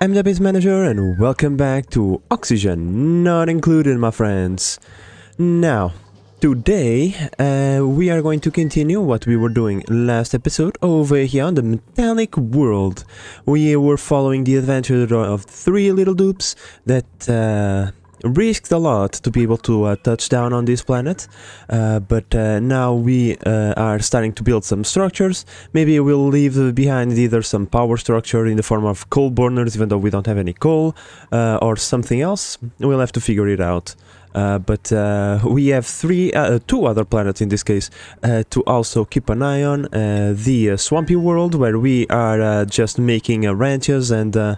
I'm the base manager and welcome back to Oxygen Not Included, my friends. Now, today we are going to continue what we were doing last episode over here on the metallic world. We were following the adventure of three little dupes that risked a lot to be able to touch down on this planet, but now we are starting to build some structures. Maybe we'll leave behind either some power structure in the form of coal burners, even though we don't have any coal, or something else. We'll have to figure it out. But we have two other planets in this case to also keep an eye on. The swampy world, where we are just making ranches and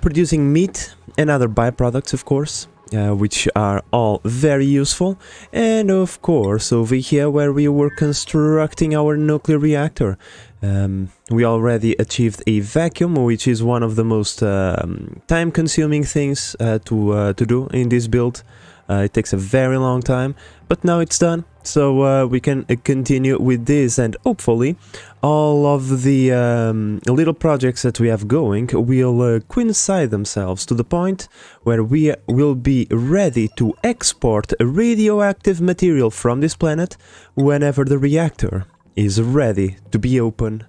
producing meat and other byproducts, of course. Which are all very useful, and of course over here where we were constructing our nuclear reactor. We already achieved a vacuum, which is one of the most time-consuming things to do in this build. It takes a very long time, but now it's done, so we can continue with this, and hopefully all of the little projects that we have going will coincide themselves to the point where we will be ready to export radioactive material from this planet whenever the reactor is ready to be open.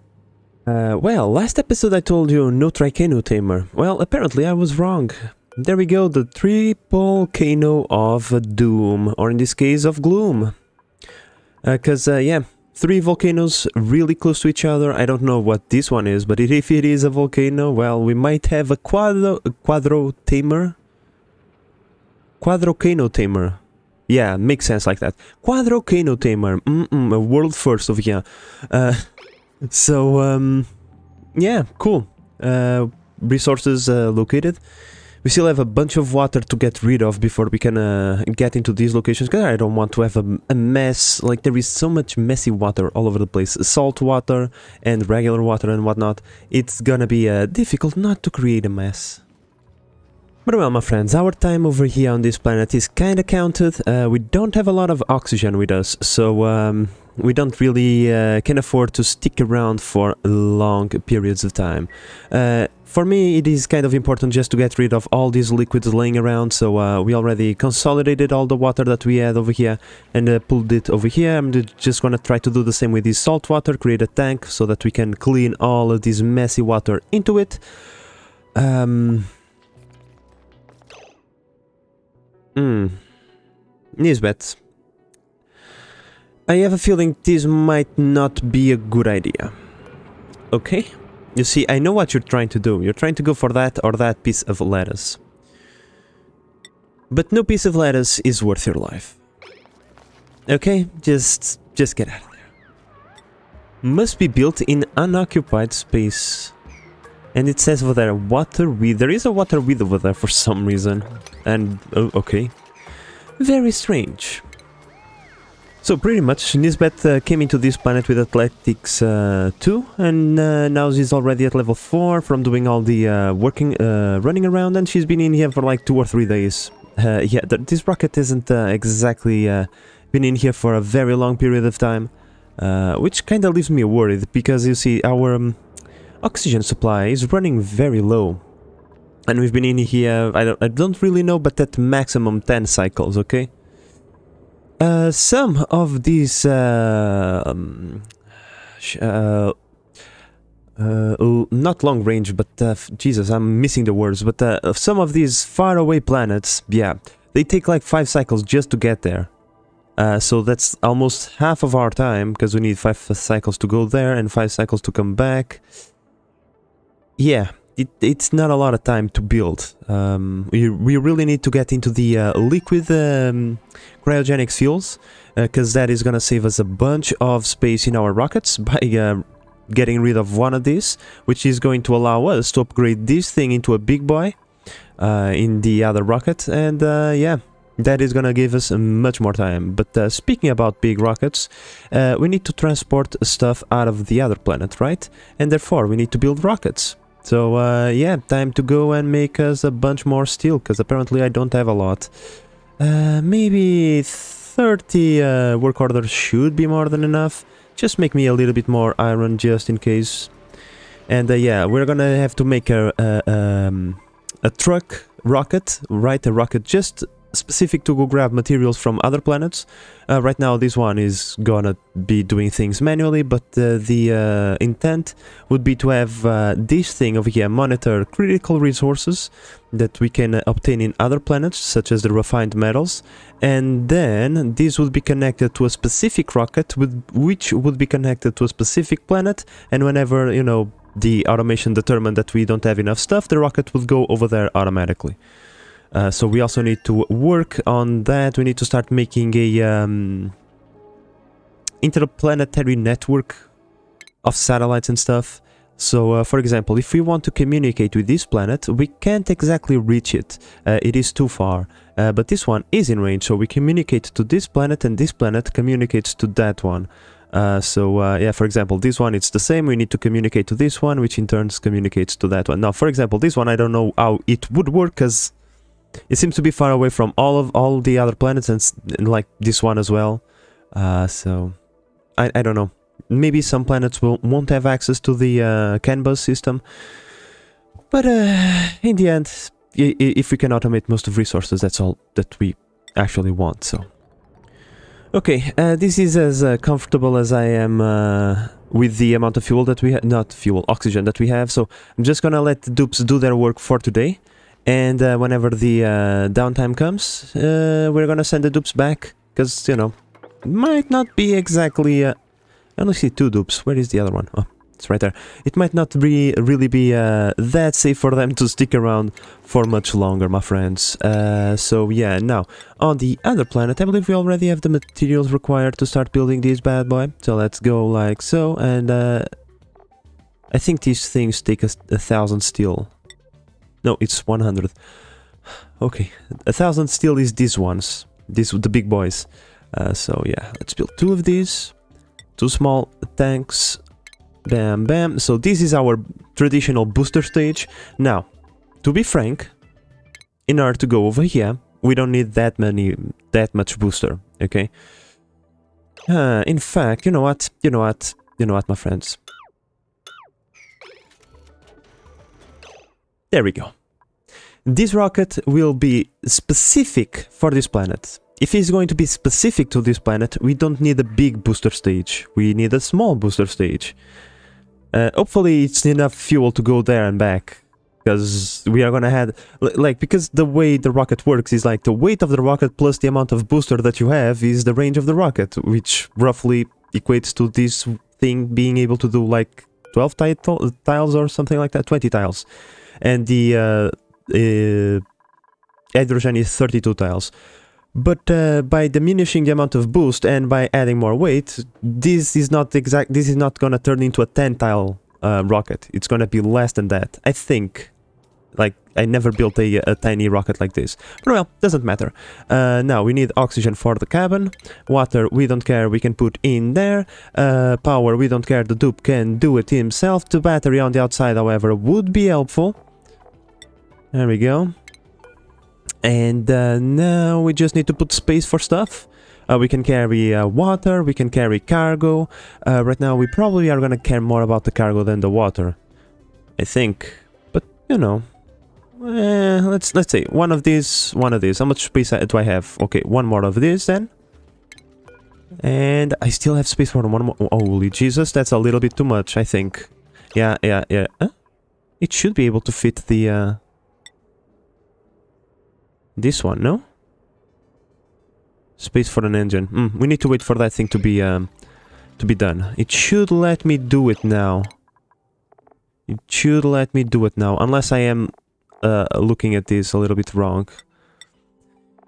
Well, last episode I told you no Tricano Tamer. Well, apparently I was wrong. There we go, the triple Kano of Doom, or in this case of Gloom. Yeah, three volcanoes really close to each other. I don't know what this one is, but if it is a volcano, well, we might have a Quadro Tamer. Quadro Kano Tamer. Yeah, makes sense like that. Quadro Kano Tamer. A world first over here. Yeah, cool. Resources located. We still have a bunch of water to get rid of before we can get into these locations, because I don't want to have a mess. Like, there is so much messy water all over the place. Salt water and regular water and whatnot. It's gonna be difficult not to create a mess. But well, my friends, our time over here on this planet is kinda counted. We don't have a lot of oxygen with us, so we don't really can afford to stick around for long periods of time. For me, it is kind of important just to get rid of all these liquids laying around, so we already consolidated all the water that we had over here and pulled it over here. I'm just gonna try to do the same with this salt water, create a tank so that we can clean all of this messy water into it. Nisbet. I have a feeling this might not be a good idea. Okay? You see, I know what you're trying to do. You're trying to go for that or that piece of lettuce. But no piece of lettuce is worth your life. Okay? Just get out of there. Must be built in unoccupied space. And it says over there, water weed. There is a water weed over there for some reason. And, oh, okay. Very strange. So pretty much Nisbet came into this planet with Athletics 2, and now she's already at level 4 from doing all the running around, and she's been in here for like 2 or 3 days. Yeah, this rocket isn't exactly been in here for a very long period of time, which kind of leaves me worried, because you see our oxygen supply is running very low. And we've been in here, I don't really know, but at maximum 10 cycles, okay? Some of these not long range, but Jesus, I'm missing the words, but some of these faraway planets, yeah, they take like 5 cycles just to get there. So that's almost half of our time, because we need 5 cycles to go there and 5 cycles to come back. Yeah. It's not a lot of time to build. We really need to get into the liquid cryogenic fuels, because that is gonna save us a bunch of space in our rockets by getting rid of one of these, which is going to allow us to upgrade this thing into a big boy in the other rocket, and yeah, that is gonna give us much more time. But speaking about big rockets, we need to transport stuff out of the other planet, right? And therefore we need to build rockets. So, yeah, time to go and make us a bunch more steel, because apparently I don't have a lot. Maybe 30 work orders should be more than enough. Just make me a little bit more iron, just in case. And yeah, we're gonna have to make a truck rocket, right? A rocket just specific to go grab materials from other planets. Right now this one is gonna be doing things manually, but the intent would be to have this thing over here monitor critical resources that we can obtain in other planets, such as the refined metals, and then this would be connected to a specific rocket which would be connected to a specific planet, and whenever, you know, the automation determined that we don't have enough stuff, the rocket will go over there automatically. So we also need to work on that. We need to start making a interplanetary network of satellites and stuff. So, for example, if we want to communicate with this planet, we can't exactly reach it. It is too far. But this one is in range, so we communicate to this planet, and this planet communicates to that one. Yeah, for example, this one, it's the same. We need to communicate to this one, which in turn communicates to that one. Now, for example, this one, I don't know how it would work, because it seems to be far away from all the other planets, and like this one as well. So I don't know. Maybe some planets won't have access to the CAN bus system, but in the end, if we can automate most of resources, that's all that we actually want. So okay, this is as comfortable as I am with the amount of fuel that we have, not fuel, oxygen that we have. So I'm just gonna let the dupes do their work for today. And whenever the downtime comes, we're gonna send the dupes back, because, you know, might not be exactly... I only see 2 dupes. Where is the other one? Oh, it's right there. It might not really be that safe for them to stick around for much longer, my friends. So yeah, now, on the other planet, I believe we already have the materials required to start building this bad boy. So let's go like so, and I think these things take us 1,000 steel. No, it's 100. Okay, 1,000 steel is these ones. These the big boys. So yeah, let's build 2 of these. 2 small tanks. Bam, bam. So this is our traditional booster stage. Now, to be frank, in order to go over here, we don't need that much booster. Okay. In fact, you know what? You know what, my friends? There we go. This rocket will be specific for this planet. If it's going to be specific to this planet, we don't need a big booster stage. We need a small booster stage. Hopefully it's enough fuel to go there and back. Because we are gonna have... because the way the rocket works is like the weight of the rocket plus the amount of booster that you have is the range of the rocket. Which roughly equates to this thing being able to do like 12 tiles or something like that. 20 tiles. And the hydrogen is 32 tiles. But by diminishing the amount of boost and by adding more weight, this is not gonna turn into a 10 tile rocket. It's gonna be less than that, I think. Like, I never built a tiny rocket like this. But well, doesn't matter. Now, we need oxygen for the cabin. Water, we don't care, we can put in there. Power, we don't care, the dupe can do it himself. The battery on the outside, however, would be helpful. There we go. And now we just need to put space for stuff. We can carry water, we can carry cargo. Right now we probably are gonna care more about the cargo than the water, I think. But, you know, let's say one of these. How much space do I have? Okay, one more of this then. And I still have space for one more. Holy Jesus, that's a little bit too much, I think. Yeah. It should be able to fit the... this one, no? Space for an engine. We need to wait for that thing to be done. It should let me do it now. It should let me do it now, unless I am looking at this a little bit wrong.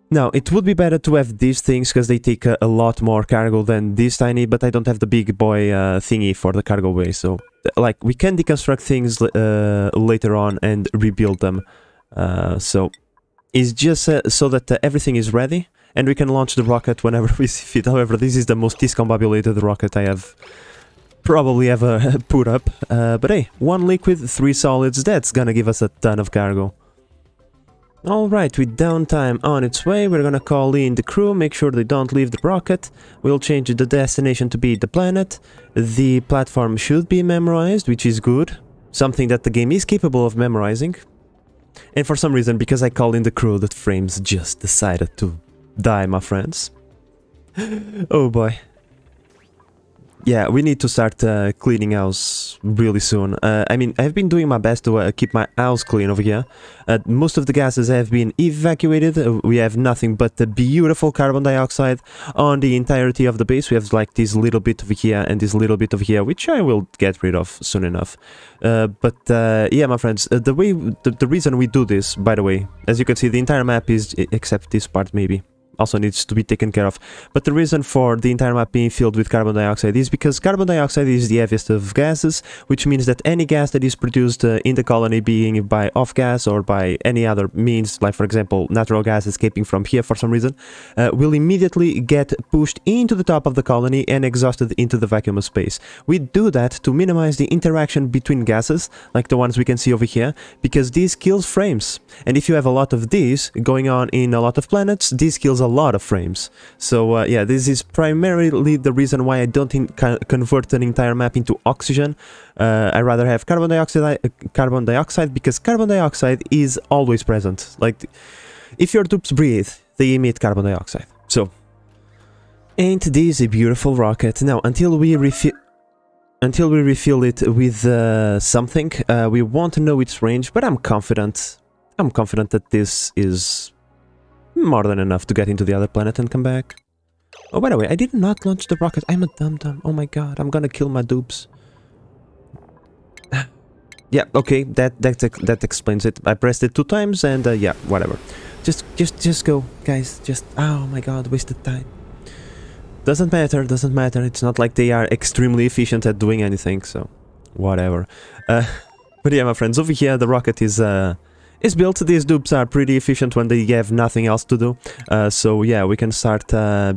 Now, it would be better to have these things, because they take a lot more cargo than this tiny, but I don't have the big boy thingy for the cargo bay, so... like, we can deconstruct things later on and rebuild them. So... it's just so that everything is ready, and we can launch the rocket whenever we see fit. However, this is the most discombobulated rocket I have probably ever put up. But hey, 1 liquid, 3 solids, that's gonna give us a ton of cargo. Alright, with downtime on its way, we're gonna call in the crew, make sure they don't leave the rocket. We'll change the destination to be the planet. The platform should be memorized, which is good. something that the game is capable of memorizing. And for some reason, because I called in the crew, the frames just decided to die, my friends. Oh boy. Yeah, we need to start cleaning house really soon. I mean, I've been doing my best to keep my house clean over here. Most of the gases have been evacuated. We have nothing but the beautiful carbon dioxide on the entirety of the base. We have like this little bit over here and this little bit over here, which I will get rid of soon enough. Yeah, my friends, the reason we do this, by the way, as you can see, the entire map is, except this part maybe, also needs to be taken care of. But the reason for the entire map being filled with carbon dioxide is because carbon dioxide is the heaviest of gases, which means that any gas that is produced in the colony, being by off-gas or by any other means, like for example natural gas escaping from here for some reason, will immediately get pushed into the top of the colony and exhausted into the vacuum of space. We do that to minimize the interaction between gases, like the ones we can see over here, because this kills frames. And if you have a lot of these going on in a lot of planets, this kills a lot of frames. So yeah, this is primarily the reason why I don't convert an entire map into oxygen. I rather have carbon dioxide because carbon dioxide is always present. Like, if your dupes breathe, they emit carbon dioxide. So, ain't this a beautiful rocket? Now, until we refill it with something, we won't know its range, but I'm confident that this is more than enough to get into the other planet and come back. Oh, by the way, I did not launch the rocket. I'm a dum-dum. Oh my god, I'm gonna kill my dupes. Yeah, okay, that explains it. I pressed it 2 times and yeah, whatever. Just go, guys. Just, oh my god, wasted time. Doesn't matter. It's not like they are extremely efficient at doing anything, so whatever. But yeah, my friends, over here the rocket is built. These dupes are pretty efficient when they have nothing else to do. So yeah, we can start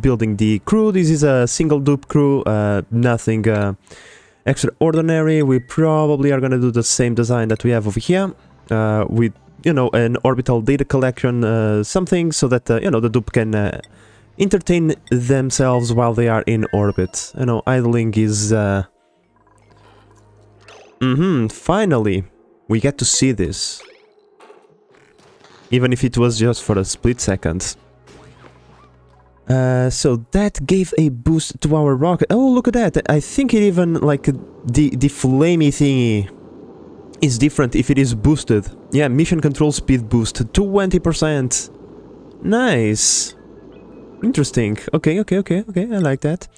building the crew. This is a single dupe crew, nothing extraordinary. We probably are gonna do the same design that we have over here, with, you know, an orbital data collection something, so that you know, the dupe can entertain themselves while they are in orbit. You know, idling is finally we get to see this, even if it was just for a split second. So that gave a boost to our rocket. Oh, look at that. I think it even, like, the flamey thingy is different if it is boosted. Yeah, mission control speed boost, 20%. Nice. Interesting. Okay, I like that.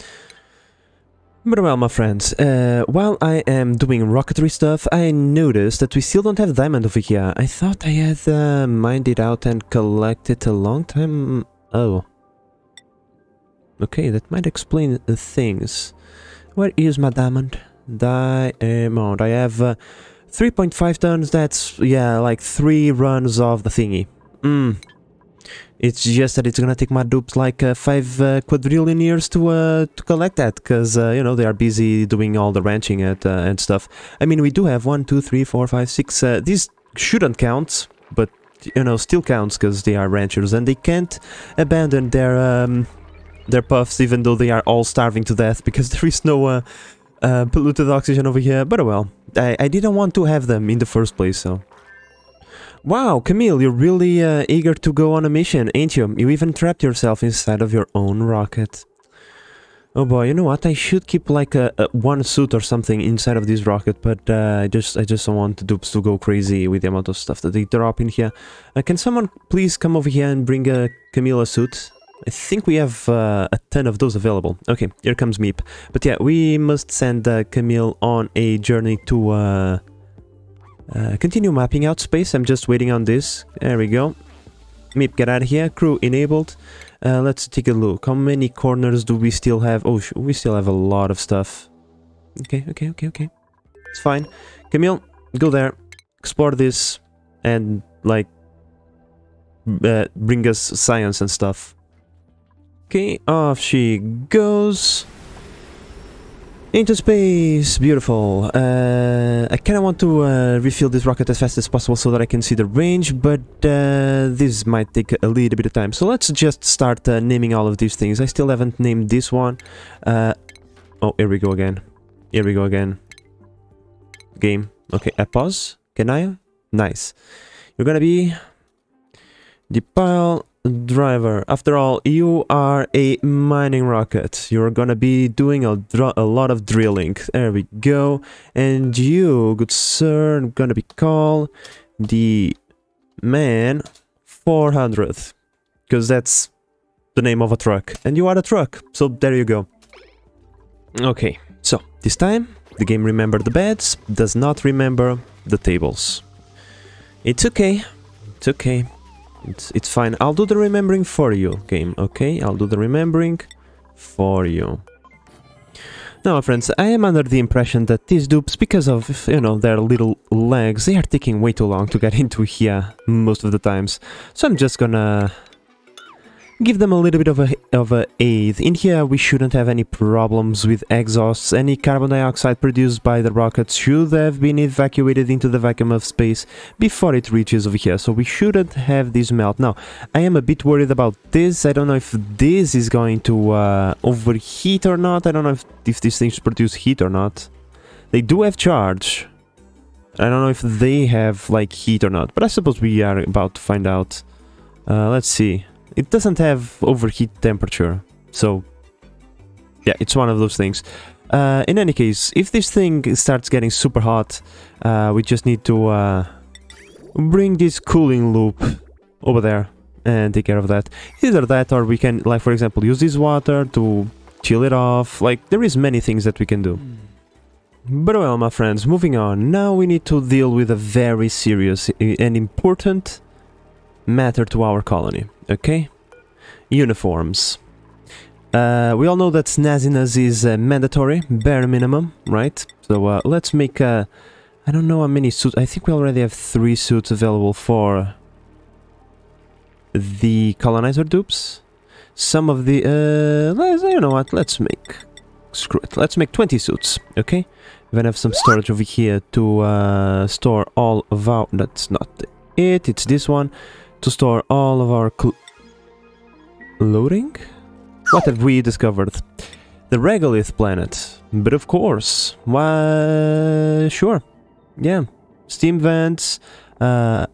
But well, my friends, while I am doing rocketry stuff, I noticed that we still don't have diamond over here. I thought I had mined it out and collected a long time. Oh. Okay, that might explain things. Where is my diamond? Diamond. I have 3.5 tons. That's, yeah, like 3 runs of the thingy. It's just that it's gonna take my dupes like 5 quadrillion years to collect that, because you know, they are busy doing all the ranching and stuff. I mean, we do have 1, 2, 3, 4, 5, 6. These shouldn't count, but you know, still counts because they are ranchers and they can't abandon their puffs, even though they are all starving to death because there is no polluted oxygen over here. But well, I didn't want to have them in the first place, so. Wow, Camille, you're really eager to go on a mission, ain't you? You even trapped yourself inside of your own rocket. Oh boy, you know what? I should keep like one suit or something inside of this rocket, but I just don't want the dupes to go crazy with the amount of stuff that they drop in here. Can someone please come over here and bring Camille a suit? I think we have a ton of those available. Okay, here comes Meep. But yeah, we must send Camille on a journey to continue mapping out space. I'm just waiting on this. There we go. Meep, get out of here. Crew enabled. Let's take a look. How many corners do we still have? Oh, we still have a lot of stuff. Okay. It's fine. Camille, go there. Explore this. And, like, bring us science and stuff. Okay, off she goes. Into space, beautiful. I kind of want to refill this rocket as fast as possible so that I can see the range, but this might take a little bit of time. So let's just start naming all of these things. I still haven't named this one. Oh, here we go again. Game. Okay, a pause. Can I? Nice. You're gonna be the pile driver. After all, you are a mining rocket. You're gonna be doing a lot of drilling. There we go. And you, good sir, I'm gonna be called the man 400. Because that's the name of a truck. And you are a truck. So there you go. Okay, so this time the game remembered the beds, does not remember the tables. It's okay. It's okay. It's fine. I'll do the remembering for you, game. Okay, I'll do the remembering for you. Now, my friends, I am under the impression that these dupes, because of, you know, their little legs, they are taking way too long to get into here most of the times. So I'm just gonna give them a little bit of a aid. In here we shouldn't have any problems with exhausts. Any carbon dioxide produced by the rockets should have been evacuated into the vacuum of space before it reaches over here, so we shouldn't have this melt. Now, I am a bit worried about this. I don't know if this is going to overheat or not. I don't know if these things produce heat or not. They do have charge. I don't know if they have like heat or not, but I suppose we are about to find out. Let's see. It doesn't have overheat temperature, so yeah, it's one of those things. In any case, if this thing starts getting super hot, we just need to bring this cooling loop over there and take care of that. Either that, or we can, like for example, use this water to chill it off. Like, there is many things that we can do. But well, my friends, moving on. Now we need to deal with a very serious and important matter to our colony. Okay, uniforms. We all know that snazziness is mandatory, bare minimum, right? So let's make I don't know how many suits. I think we already have 3 suits available for the colonizer dupes. Some of the you know what? Let's make, screw it. Let's make 20 suits. Okay, we're gonna have some storage over here to store all of our. That's not it. It's this one. To store all of our loading? What have we discovered? The regolith planet. But of course, why? Sure. Yeah. Steam vents. There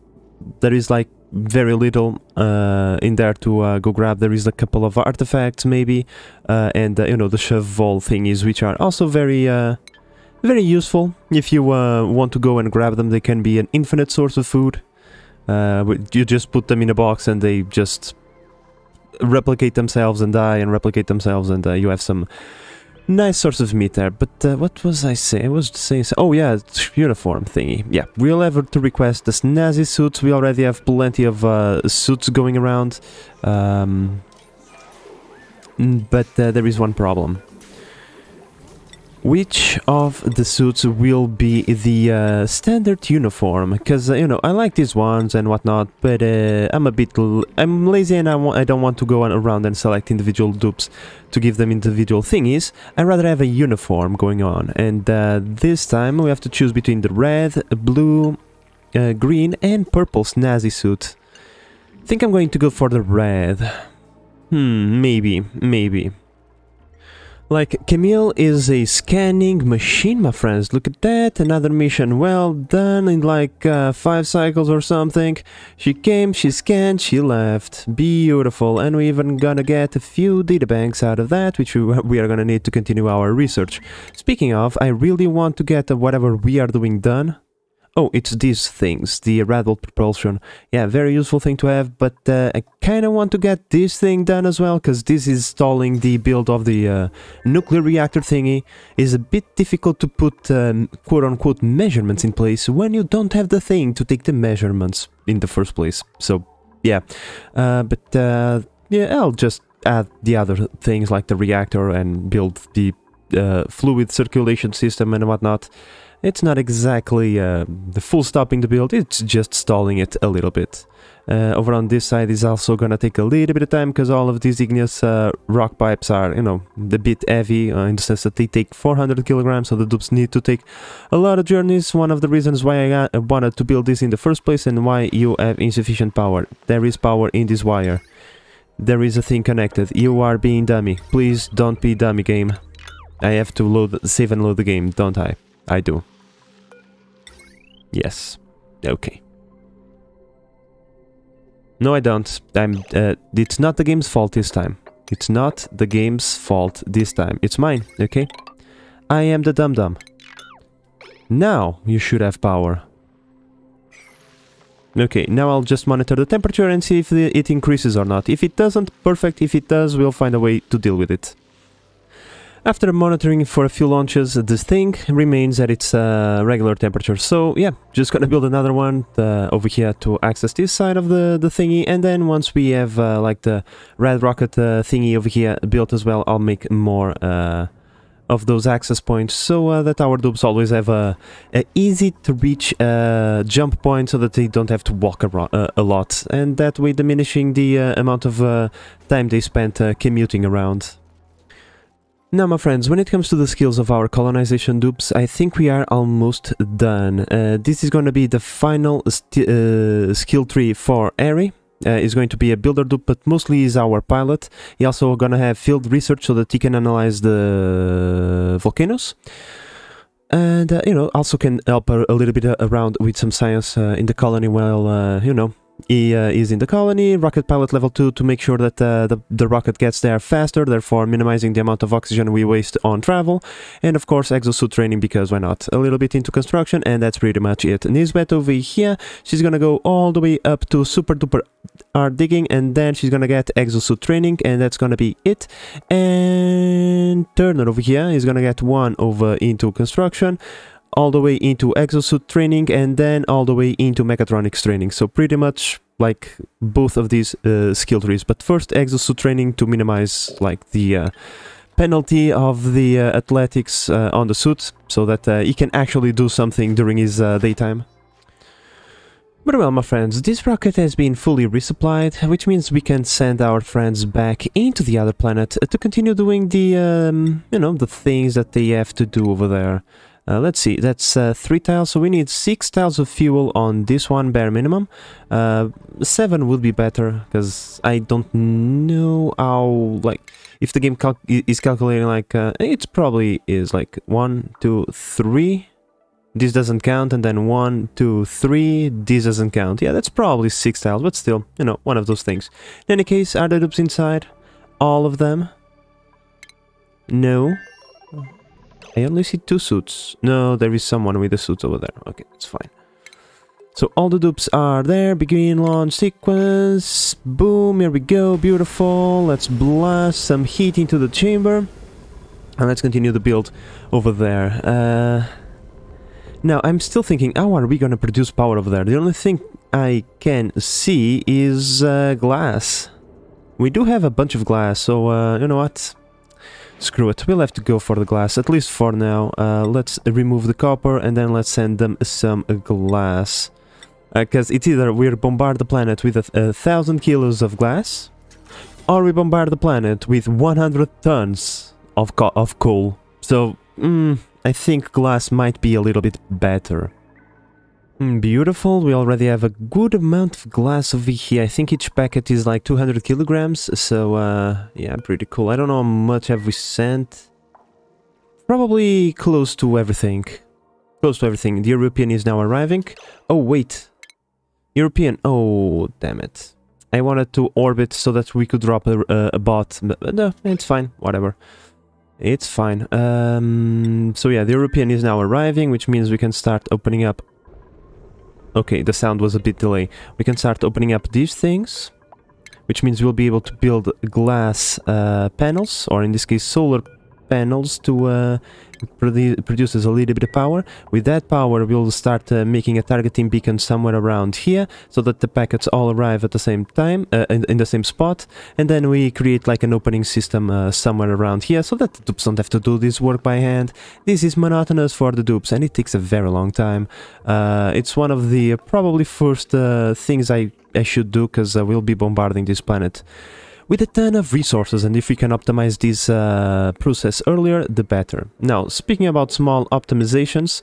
is like very little in there to go grab. There is a couple of artifacts maybe, and you know, the shovel thingies, which are also very very useful. If you want to go and grab them, they can be an infinite source of food. You just put them in a box and they just replicate themselves and die and replicate themselves, and you have some nice source of meat there. But what was I saying? I was saying, oh yeah, uniform thingy. Yeah, we'll have to request the snazzy suits. We already have plenty of suits going around, but there is one problem. Which of the suits will be the standard uniform? Because you know, I like these ones and whatnot, but I'm lazy and I don't want to go around and select individual dupes to give them individual thingies. I'd rather have a uniform going on, and this time we have to choose between the red, blue, green and purple snazzy suit. I think I'm going to go for the red. Maybe. Like, Camille is a scanning machine, my friends. Look at that, another mission well done in like 5 cycles or something. She came, she scanned, she left. Beautiful, and we're even gonna get a few databanks out of that, which we are gonna need to continue our research. Speaking of, I really want to get whatever we are doing done. Oh, it's these things, the radial propulsion. Yeah, very useful thing to have, but I kind of want to get this thing done as well, because this is stalling the build of the nuclear reactor thingy. It's a bit difficult to put quote-unquote measurements in place when you don't have the thing to take the measurements in the first place. So, yeah. Yeah, I'll just add the other things like the reactor and build the fluid circulation system and whatnot. It's not exactly the full stopping the build, it's just stalling it a little bit. Over on this side is also gonna take a little bit of time, because all of these igneous rock pipes are, you know, a bit heavy, in the sense that they take 400 kilograms, so the dupes need to take a lot of journeys. One of the reasons why I wanted to build this in the first place, and why you have insufficient power. There is power in this wire. There is a thing connected. You are being dummy. Please don't be dummy, game. I have to save and load the game, don't I? I do. Yes. Okay. No, I don't. It's not the game's fault this time. It's not the game's fault this time. It's mine, okay? I am the dum-dum. Now you should have power. Okay, now I'll just monitor the temperature and see if it increases or not. If it doesn't, perfect. If it does, we'll find a way to deal with it. After monitoring for a few launches, this thing remains at its regular temperature. So yeah, just gonna build another one over here to access this side of the thingy. And then once we have like the red rocket thingy over here built as well, I'll make more of those access points so that our dupes always have a easy to reach jump point so that they don't have to walk around a lot. And that way diminishing the amount of time they spent commuting around. Now, my friends, when it comes to the skills of our colonization dupes, I think we are almost done. This is going to be the final skill tree for Harry. Is going to be a builder dupe, but mostly is our pilot. He also going to have field research so that he can analyze the volcanoes. And, you know, also can help a little bit around with some science in the colony while, you know, he is in the colony. Rocket pilot level 2 to make sure that the rocket gets there faster, therefore minimizing the amount of oxygen we waste on travel. And of course exosuit training, because why not? A little bit into construction, and that's pretty much it. Nisbet over here, she's gonna go all the way up to super duper hard digging, and then she's gonna get exosuit training, and that's gonna be it. And Turner over here is gonna get one over into construction, all the way into exosuit training, and then all the way into mechatronics training. So pretty much like both of these skill trees. But first exosuit training to minimize like the penalty of the athletics on the suit, so that he can actually do something during his daytime. But well, my friends, this rocket has been fully resupplied, which means we can send our friends back into the other planet to continue doing the, you know, the things that they have to do over there. Let's see, that's 3 tiles, so we need 6 tiles of fuel on this one, bare minimum. 7 would be better, because I don't know how, like, if the game is calculating, like, it probably is, like, 1, 2, 3, this doesn't count, and then 1, 2, 3, this doesn't count. Yeah, that's probably 6 tiles, but still, you know, one of those things. In any case, are the dupes inside? All of them? No. I only see 2 suits. No, there is someone with the suits over there. Okay, that's fine. So all the dupes are there. Begin launch sequence. Boom, here we go. Beautiful. Let's blast some heat into the chamber. And let's continue the build over there. Now, I'm still thinking, how are we going to produce power over there? The only thing I can see is glass. We do have a bunch of glass, so you know what? Screw it, we'll have to go for the glass, at least for now. Let's remove the copper and then let's send them some glass. Because it's either we bombard the planet with 1,000 kilos of glass, or we bombard the planet with 100 tons of coal. So, I think glass might be a little bit better. Beautiful, we already have a good amount of glass over here. I think each packet is like 200 kilograms, so yeah, pretty cool. I don't know how much have we sent. Probably close to everything. Close to everything. The European is now arriving. Oh, wait. European, oh, damn it. I wanted to orbit so that we could drop a bot, but no, it's fine, whatever. It's fine. So yeah, the European is now arriving, which means we can start opening up. Okay, the sound was a bit delayed. We can start opening up these things, which means we'll be able to build glass panels, or in this case solar panels, to produce a little bit of power. With that power we'll start making a targeting beacon somewhere around here, so that the packets all arrive at the same time, in the same spot, and then we create like an opening system somewhere around here, so that the dupes don't have to do this work by hand. This is monotonous for the dupes and it takes a very long time. It's one of the probably first things I should do, because we'll be bombarding this planet with a ton of resources, and if we can optimize this process earlier, the better. Now, speaking about small optimizations,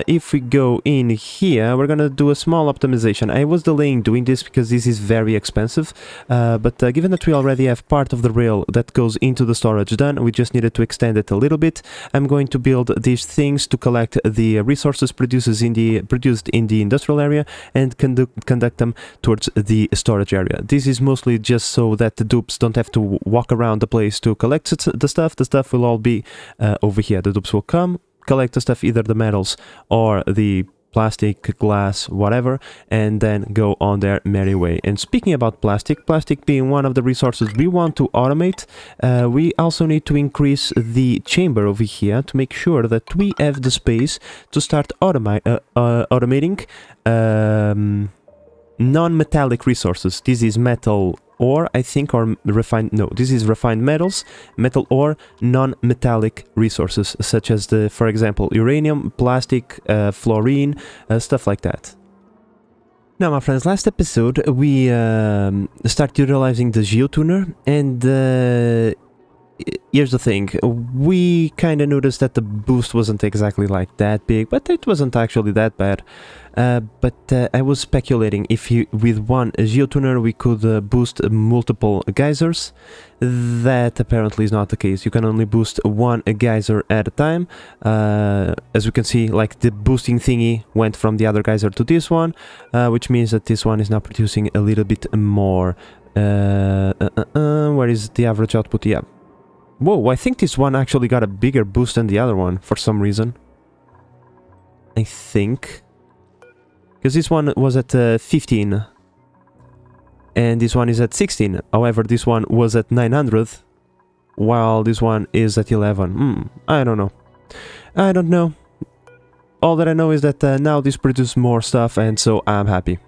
if we go in here, we're gonna do a small optimization. I was delaying doing this because this is very expensive, but given that we already have part of the rail that goes into the storage done, we just needed to extend it a little bit. I'm going to build these things to collect the resources produced in the industrial area and conduct them towards the storage area. This is mostly just so that the dupes don't have to walk around the place to collect the stuff. The stuff will all be over here. The dupes will come, collect the stuff, either the metals or the plastic, glass, whatever, and then go on their merry way. And speaking about plastic being one of the resources we want to automate, we also need to increase the chamber over here to make sure that we have the space to start automating non-metallic resources. This is metal ore, I think, or refined, no, this is refined metals, metal ore, non-metallic resources, such as the, for example, uranium, plastic, fluorine, stuff like that. Now, my friends, last episode we started utilizing the geotuner, and here's the thing, we kind of noticed that the boost wasn't exactly like that big, but it wasn't actually that bad. I was speculating if with one geotuner we could boost multiple geysers. That apparently is not the case. You can only boost one geyser at a time. As we can see, like, the boosting thingy went from the other geyser to this one, which means that this one is now producing a little bit more. Where is the average output? Yeah. Whoa, I think this one actually got a bigger boost than the other one for some reason. I think. Because this one was at 15. And this one is at 16. However, this one was at 900. While this one is at 11. I don't know. I don't know. All that I know is that now this produces more stuff, and so I'm happy.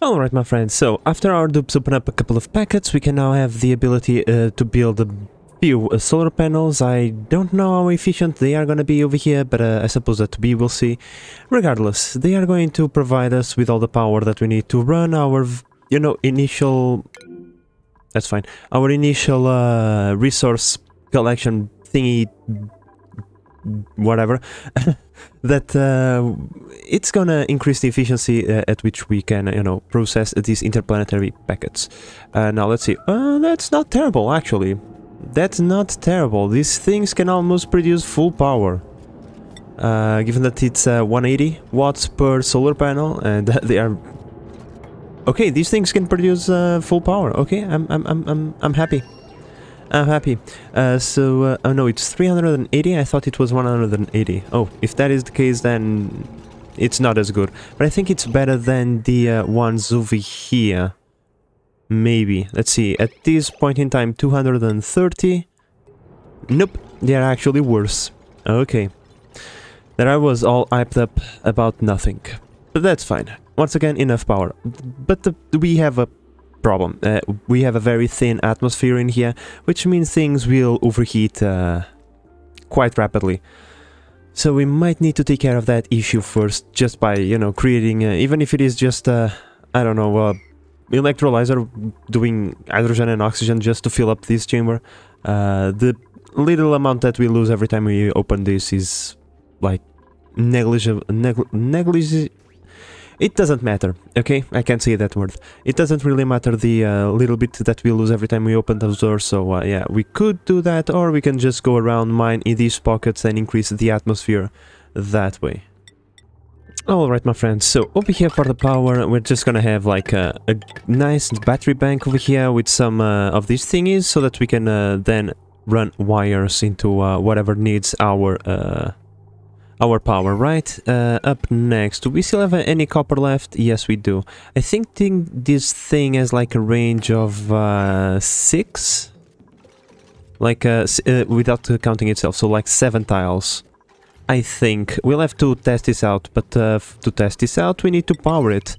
Alright, my friends, so after our dupes open up a couple of packets, we can now have the ability to build a few solar panels. I don't know how efficient they are going to be over here, but I suppose that we will see. Regardless, they are going to provide us with all the power that we need to run our, you know, initial... That's fine. Our initial resource collection thingy... whatever. That it's gonna increase the efficiency at which we can, you know, process these interplanetary packets. Now let's see. That's not terrible, actually. That's not terrible. These things can almost produce full power. Given that it's 180 watts per solar panel, and they are... Okay, these things can produce full power. Okay, I'm happy. I'm happy. Oh no, it's 380. I thought it was 180. Oh, if that is the case, then it's not as good. But I think it's better than the ones over here. Maybe. Let's see. At this point in time, 230. Nope, they are actually worse. Okay. There I was all hyped up about nothing. But that's fine. Once again, enough power. But we have a problem. We have a very thin atmosphere in here, which means things will overheat quite rapidly. So we might need to take care of that issue first, just by, you know, creating, even if it is just, I don't know, electrolyzer doing hydrogen and oxygen just to fill up this chamber. The little amount that we lose every time we open this is like negligible. It doesn't matter, okay? I can't say that word. It doesn't really matter the little bit that we lose every time we open those doors, so yeah, we could do that, or we can just go around, mine in these pockets and increase the atmosphere that way. Alright, my friends, so over here for the power, we're just gonna have like a nice battery bank over here with some of these thingies, so that we can then run wires into whatever needs our power, right? Up next, do we still have any copper left? Yes, we do. I think this thing has like a range of 6? Like, without counting itself, so like 7 tiles. I think. We'll have to test this out, but to test this out we need to power it.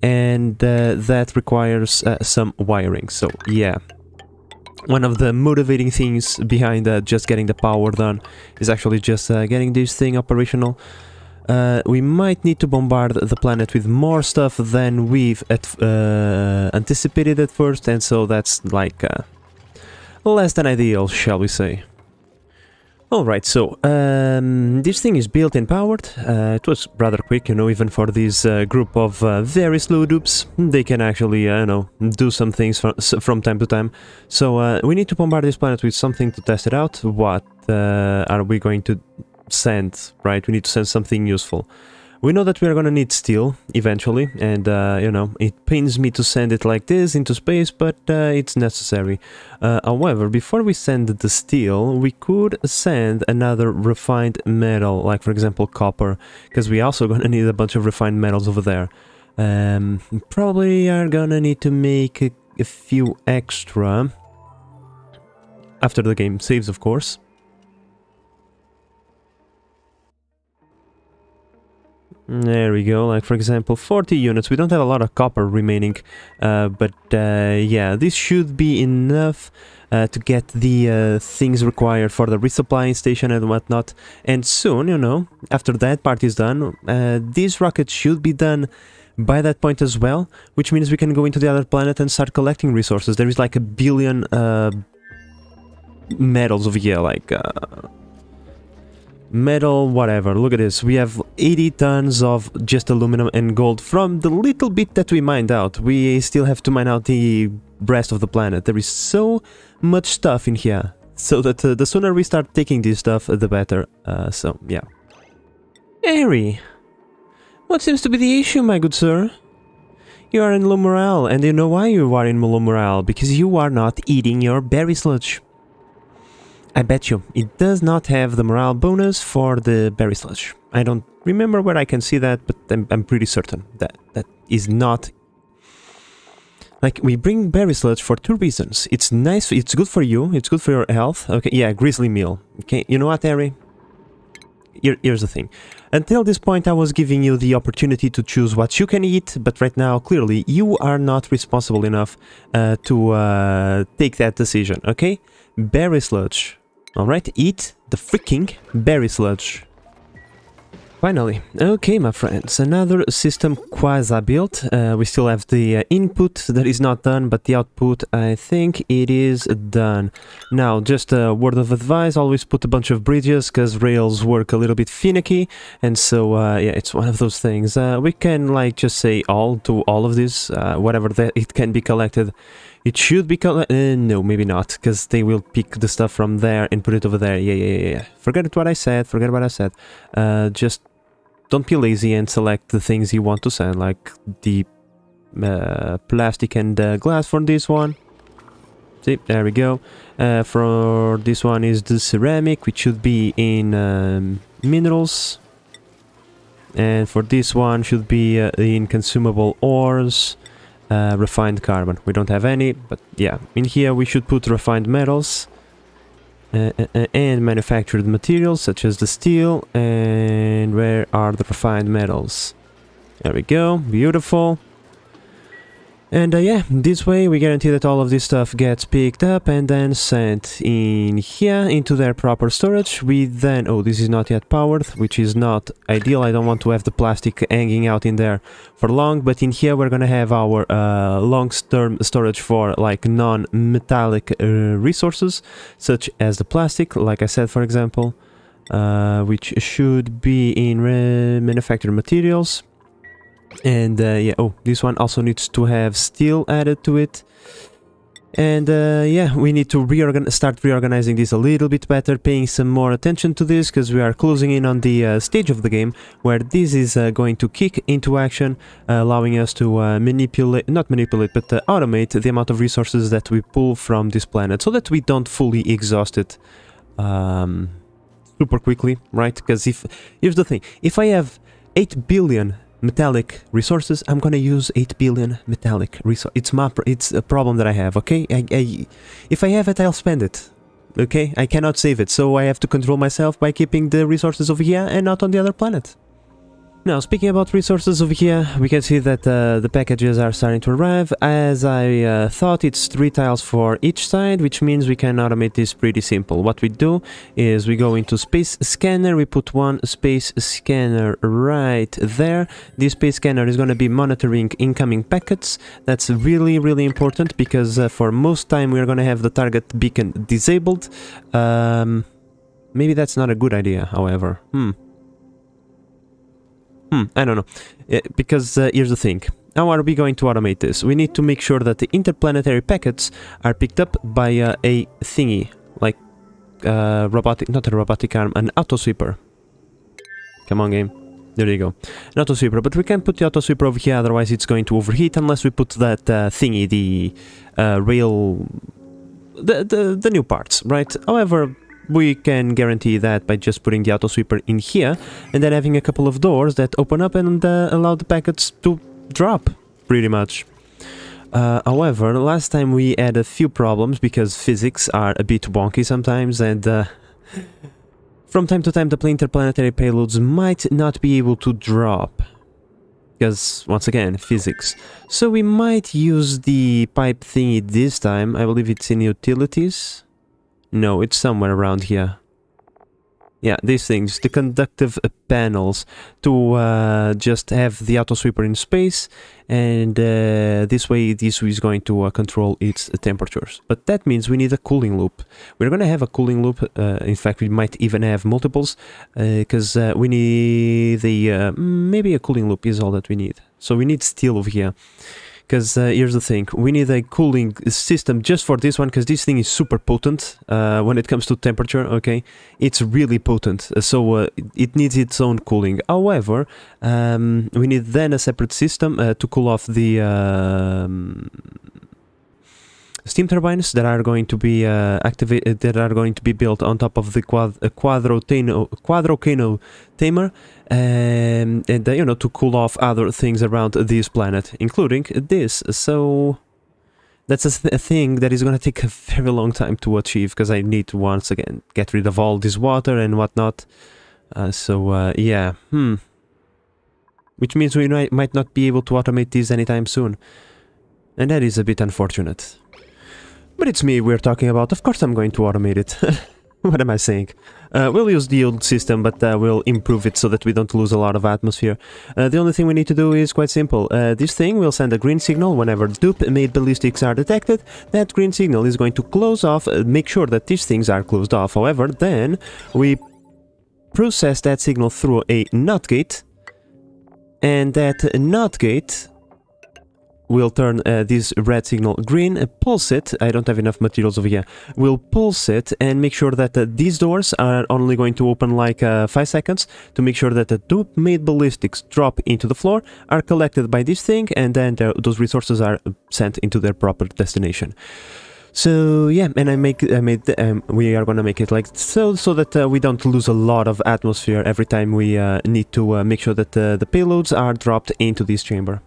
And that requires some wiring, so yeah. One of the motivating things behind just getting the power done is actually just getting this thing operational. we might need to bombard the planet with more stuff than we've anticipated at first, and so that's like less than ideal, shall we say. Alright, so this thing is built and powered. It was rather quick, you know, even for this group of very slow dupes. They can actually, you know, do some things from time to time. So we need to bombard this planet with something to test it out. What are we going to send, right? We need to send something useful. We know that we are gonna need steel eventually, and you know, it pains me to send it like this into space, but it's necessary. However, before we send the steel, we could send another refined metal, like for example copper, because we also gonna need a bunch of refined metals over there. Probably are gonna need to make a few extra after the game saves, of course. There we go, like for example 40 units. We don't have a lot of copper remaining, but yeah, this should be enough to get the things required for the resupplying station and whatnot. And soon, you know, after that part is done, this rocket should be done by that point as well, which means we can go into the other planet and start collecting resources. There is like 1 billion metals over here, like metal, whatever. Look at this. We have 80 tons of just aluminum and gold from the little bit that we mined out. We still have to mine out the rest of the planet. There is so much stuff in here, so that the sooner we start taking this stuff, the better. So, yeah. Harry, what seems to be the issue, my good sir? You are in low morale, and you know why you are in low morale? Because you are not eating your berry sludge. I bet you, it does not have the morale bonus for the berry sludge. I don't remember where I can see that, but I'm pretty certain that that is not... Like, we bring berry sludge for 2 reasons. It's nice, it's good for you, it's good for your health. Okay, yeah, grizzly meal. Okay, you know what, Harry? Here's the thing. Until this point I was giving you the opportunity to choose what you can eat, but right now, clearly, you are not responsible enough to take that decision, okay? Berry sludge. Alright, eat the freaking berry sludge. Finally. Okay, my friends, another system quasi-built. We still have the input that is not done, but the output, I think it is done. Now, just a word of advice, always put a bunch of bridges, because rails work a little bit finicky, and so, yeah, it's one of those things. We can, like, just say all to all of this, whatever that it can be collected. It should be no, maybe not, because they will pick the stuff from there and put it over there. Yeah. Forget what I said, just don't be lazy and select the things you want to send, like the plastic and glass for this one. See, there we go. For this one is the ceramic, which should be in minerals. And for this one should be in consumable ores. Refined carbon. We don't have any, but yeah, in here we should put refined metals and manufactured materials such as the steel. And where are the refined metals? There we go, beautiful. And yeah, this way we guarantee that all of this stuff gets picked up and then sent in here into their proper storage. We then, oh, this is not yet powered, which is not ideal. I don't want to have the plastic hanging out in there for long, but in here we're gonna have our long-term storage for like non-metallic resources, such as the plastic, like I said, for example, which should be in manufactured materials. And yeah, oh, this one also needs to have steel added to it. And yeah, we need to start reorganizing this a little bit better, paying some more attention to this, because we are closing in on the stage of the game where this is going to kick into action, allowing us to automate the amount of resources that we pull from this planet, so that we don't fully exhaust it super quickly, right? Because here's the thing, if I have 8 billion metallic resources, I'm gonna use 8 billion metallic resources. It's a problem that I have, okay? If I have it, I'll spend it, okay? I cannot save it, so I have to control myself by keeping the resources over here and not on the other planet. Now, speaking about resources over here, we can see that the packages are starting to arrive. As I thought, it's 3 tiles for each side, which means we can automate this pretty simple. What we do is we go into space scanner, we put 1 space scanner right there. This space scanner is going to be monitoring incoming packets. That's really, really important because for most time we are going to have the target beacon disabled. Maybe that's not a good idea, however. I don't know, because here's the thing. How are we going to automate this? We need to make sure that the interplanetary packets are picked up by a thingy, like robotic, not a robotic arm, an auto sweeper. Come on, game. There you go. An auto sweeper, but we can't put the auto sweeper over here, otherwise it's going to overheat unless we put that thingy, the rail, the new parts, right? However, we can guarantee that by just putting the auto sweeper in here and then having a couple of doors that open up and allow the packets to drop, pretty much. However, last time we had a few problems because physics are a bit wonky sometimes, and from time to time the interplanetary payloads might not be able to drop. Because, once again, physics. So we might use the pipe thingy this time. I believe it's in utilities. No, it's somewhere around here. Yeah, these things, the conductive panels, to just have the auto sweeper in space, and this way this is going to control its temperatures. But that means we need a cooling loop. We're going to have a cooling loop, in fact we might even have multiples, because we need the, maybe a cooling loop is all that we need. So we need steel over here. Because here's the thing, we need a cooling system just for this one, because this thing is super potent when it comes to temperature, okay? It's really potent, so it needs its own cooling. However, we need then a separate system to cool off the steam turbines that are going to be activated, that are going to be built on top of the quadrocano tamer, and you know, to cool off other things around this planet, including this. So that's a thing that is going to take a very long time to achieve, because I need to once again get rid of all this water and whatnot. Yeah, which means we might not be able to automate this anytime soon, and that is a bit unfortunate. But it's me we're talking about, of course I'm going to automate it. What am I saying? We'll use the old system, but we'll improve it so that we don't lose a lot of atmosphere. The only thing we need to do is quite simple. This thing will send a green signal whenever dupe-made ballistics are detected. That green signal is going to close off, make sure that these things are closed off. However, then we process that signal through a NOT gate, and that NOT gate will turn this red signal green, pulse it. I don't have enough materials over here. We'll pulse it and make sure that these doors are only going to open like 5 seconds, to make sure that the dupe-made ballistics drop into the floor, are collected by this thing, and then those resources are sent into their proper destination. So yeah, and we are gonna make it like so that we don't lose a lot of atmosphere every time we need to make sure that the payloads are dropped into this chamber.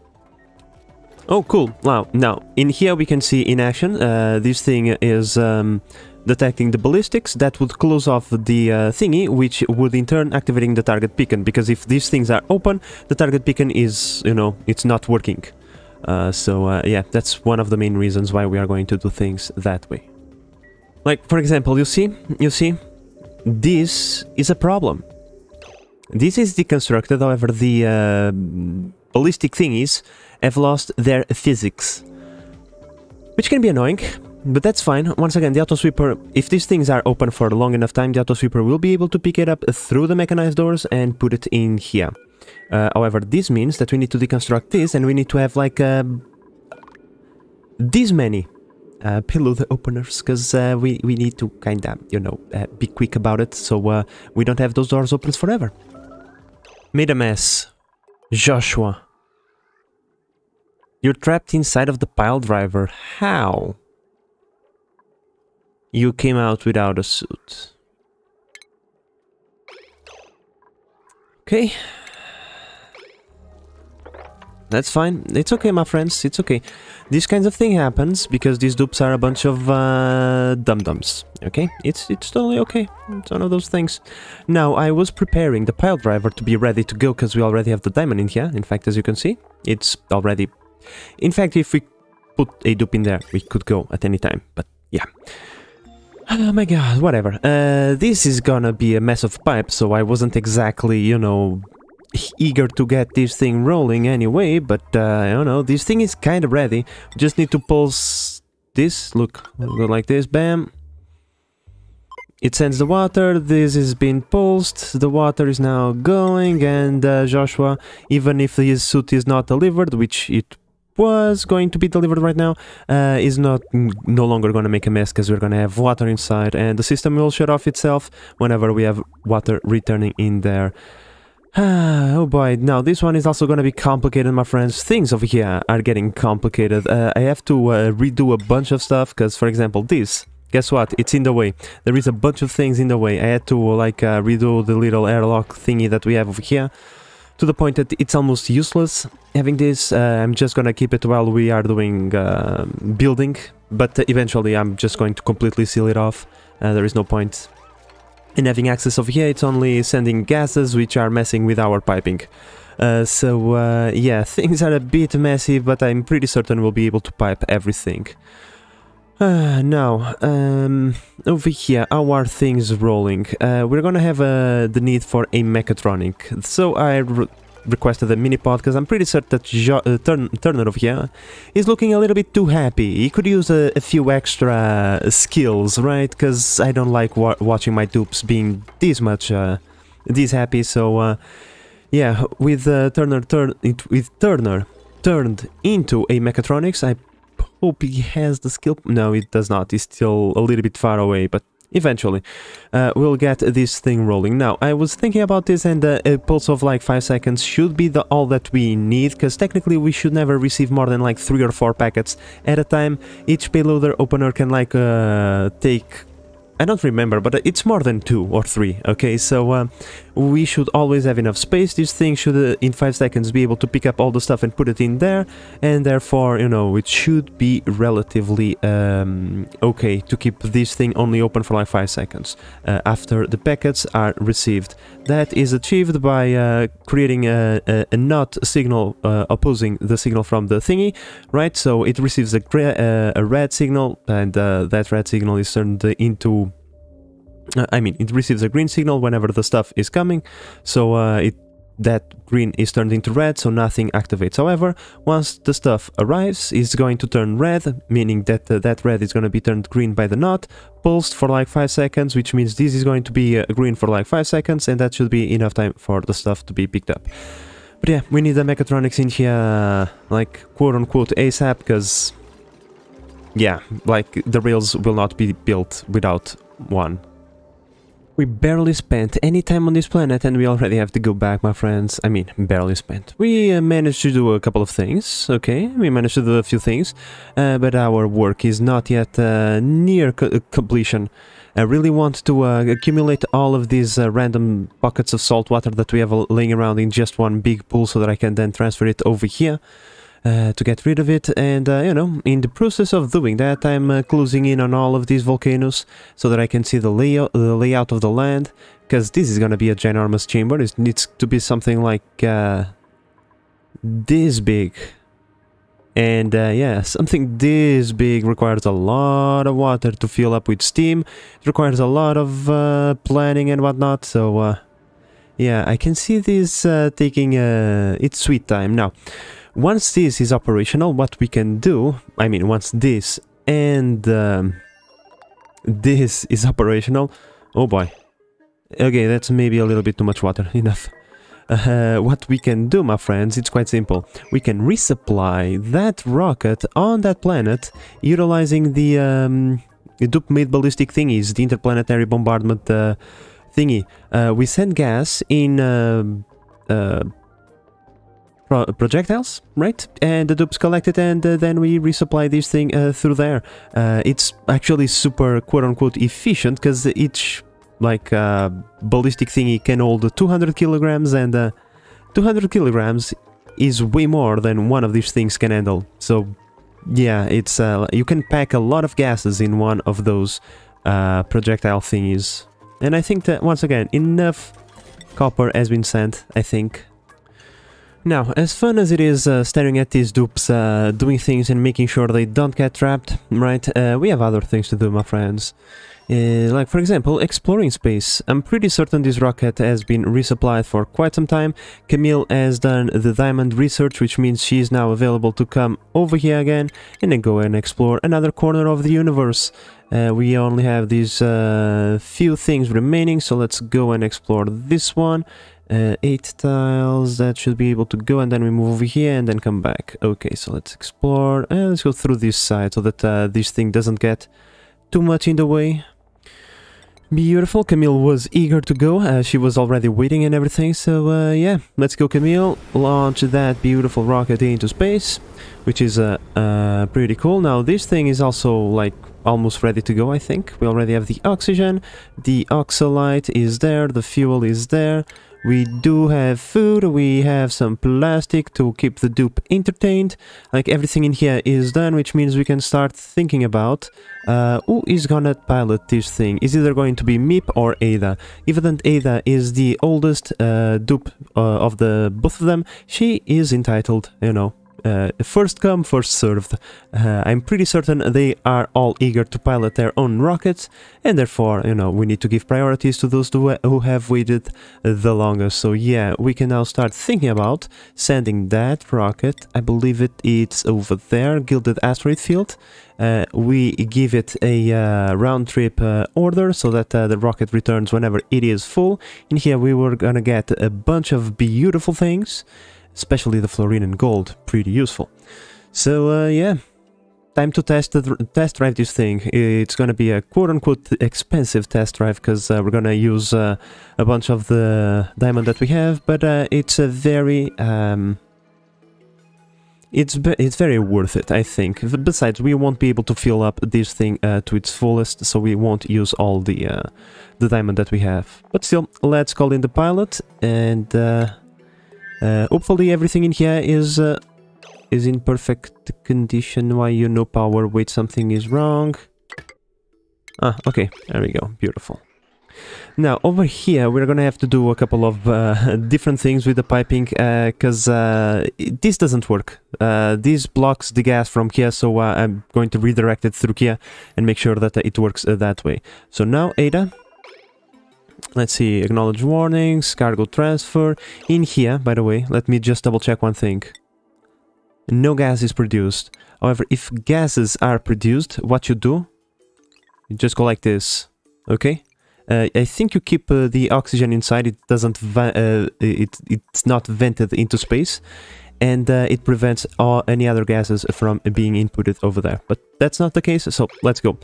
Oh, cool. Wow. Now, in here we can see in action, this thing is detecting the ballistics. That would close off the thingy, which would in turn activating the target beacon, because if these things are open, the target beacon is, you know, it's not working. Yeah, that's one of the main reasons why we are going to do things that way. Like, for example, you see, this is a problem. This is deconstructed, however, the ballistic thingies have lost their physics, which can be annoying, but that's fine. Once again, the auto sweeper, if these things are open for a long enough time, the auto sweeper will be able to pick it up through the mechanized doors and put it in here. However, this means that we need to deconstruct this, and we need to have like this many payload openers, because we need to kind of, you know, be quick about it, so we don't have those doors open forever. Made a mess. Joshua. You're trapped inside of the pile driver. How? You came out without a suit. Okay. That's fine. It's okay, my friends. It's okay. This kinds of thing happens because these dupes are a bunch of dum-dums. Okay? It's totally okay. It's one of those things. Now, I was preparing the pile driver to be ready to go because we already have the diamond in here. In fact, as you can see, it's already... In fact, if we put a dupe in there, we could go at any time. But, yeah. Oh my god, whatever. This is gonna be a mess of pipes, so I wasn't exactly, you know... eager to get this thing rolling anyway, but I don't know, this thing is kind of ready. Just need to pulse this. Look, we'll go like this, bam. It sends the water, this has been pulsed, the water is now going, and Joshua, even if his suit is not delivered, which it was going to be delivered right now, is no longer going to make a mess because we're going to have water inside, and the system will shut off itself whenever we have water returning in there. Oh boy, now this one is also gonna be complicated, my friends. Things over here are getting complicated. I have to redo a bunch of stuff, because, for example, this, guess what? It's in the way. There is a bunch of things in the way. I had to, like, redo the little airlock thingy that we have over here, to the point that it's almost useless having this. I'm just gonna keep it while we are doing building, but eventually I'm just going to completely seal it off. There is no point in having access over here. It's only sending gases which are messing with our piping. Yeah, things are a bit messy, but I'm pretty certain we'll be able to pipe everything. Now, over here, how are things rolling? We're gonna have the need for a mechatronic. So I requested a mini pod because I'm pretty certain that Turner over here is looking a little bit too happy. He could use a few extra skills, right? Because I don't like watching my dupes being this happy. So yeah, with Turner turned into a mechatronics, I hope he has the skill. No, it does not. He's still a little bit far away, but eventually we'll get this thing rolling. Now, I was thinking about this, and a pulse of like 5 seconds should be all that we need, because technically we should never receive more than like 3 or 4 packets at a time. Each payloader opener can like take, I don't remember, but it's more than 2 or 3, okay? So we should always have enough space. This thing should, in 5 seconds, be able to pick up all the stuff and put it in there, and therefore, you know, it should be relatively okay to keep this thing only open for like 5 seconds after the packets are received. That is achieved by creating a not signal opposing the signal from the thingy, right? So it receives a red signal, and that red signal is turned into... it receives a green signal whenever the stuff is coming, so that green is turned into red, so nothing activates. However, once the stuff arrives, it's going to turn red, meaning that that red is going to be turned green by the knot, pulsed for like 5 seconds, which means this is going to be green for like 5 seconds, and that should be enough time for the stuff to be picked up. But yeah, we need the mechatronics in here, like, quote-unquote ASAP, because, yeah, like, the rails will not be built without one. We barely spent any time on this planet, and we already have to go back, my friends. I mean, barely spent. We managed to do a couple of things, okay? We managed to do a few things, but our work is not yet near completion. I really want to accumulate all of these random pockets of salt water that we have laying around in just one big pool, so that I can then transfer it over here. To get rid of it, and you know, in the process of doing that, I'm closing in on all of these volcanoes so that I can see the layout of the land, because this is gonna be a ginormous chamber. It needs to be something like this big, and yeah, something this big requires a lot of water to fill up with steam. It requires a lot of planning and whatnot, so yeah, I can see this taking its sweet time. Now, once this is operational, what we can do, I mean, once this and this is operational, oh boy, okay, that's maybe a little bit too much water, enough. What we can do, my friends, it's quite simple. We can resupply that rocket on that planet, utilizing the dupe-made ballistic thingies, the interplanetary bombardment thingy. We send gas in projectiles, right? And the dupes collect it, and then we resupply this thing through there. It's actually super quote-unquote efficient, because each like ballistic thingy can hold 200 kilograms, and 200 kilograms is way more than one of these things can handle. So yeah, it's you can pack a lot of gases in one of those projectile thingies. And I think that, once again, enough copper has been sent, I think. Now, as fun as it is staring at these dupes doing things and making sure they don't get trapped, right, we have other things to do, my friends. Like, for example, exploring space. I'm pretty certain this rocket has been resupplied for quite some time. Camille has done the diamond research, which means she is now available to come over here again and then go and explore another corner of the universe. We only have these few things remaining, so let's go and explore this one. 8 tiles, that should be able to go, and then we move over here and then come back. Okay, so let's explore, and let's go through this side so that this thing doesn't get too much in the way. Beautiful, Camille was eager to go, she was already waiting and everything, so yeah, let's go Camille, launch that beautiful rocket into space, which is pretty cool. Now this thing is also like almost ready to go, I think. We already have the oxygen, the oxalite is there, the fuel is there. We do have food, we have some plastic to keep the dupe entertained. Like, everything in here is done, which means we can start thinking about who is gonna pilot this thing. Is either going to be Meep or Ada. Even though Ada is the oldest dupe of the both of them, she is entitled, you know, first come, first served. I'm pretty certain they are all eager to pilot their own rockets, and therefore, you know, we need to give priorities to those who have waited the longest. So yeah, we can now start thinking about sending that rocket. I believe it's over there, Gilded Asteroid Field. We give it a round-trip order so that the rocket returns whenever it is full. In here we were gonna get a bunch of beautiful things, especially the fluorine and gold, pretty useful. So yeah, time to test drive this thing. It's gonna be a quote-unquote expensive test drive because we're gonna use a bunch of the diamond that we have, but it's a very it's very worth it, I think. Besides, we won't be able to fill up this thing to its fullest, so we won't use all the diamond that we have. But still, let's call in the pilot, and hopefully everything in here is in perfect condition. Why you no power? Wait, something is wrong. Ah, okay, there we go, beautiful. Now over here we're gonna have to do a couple of different things with the piping because this doesn't work. This blocks the gas from here, so I'm going to redirect it through here and make sure that it works that way. So now Ada, let's see, acknowledge warnings, cargo transfer. In here, by the way, let me just double check one thing. No gas is produced. However, if gases are produced, what you do, you just go like this, okay? I think you keep the oxygen inside, it doesn't it's not vented into space, and it prevents any other gases from being inputted over there. But that's not the case, so let's go.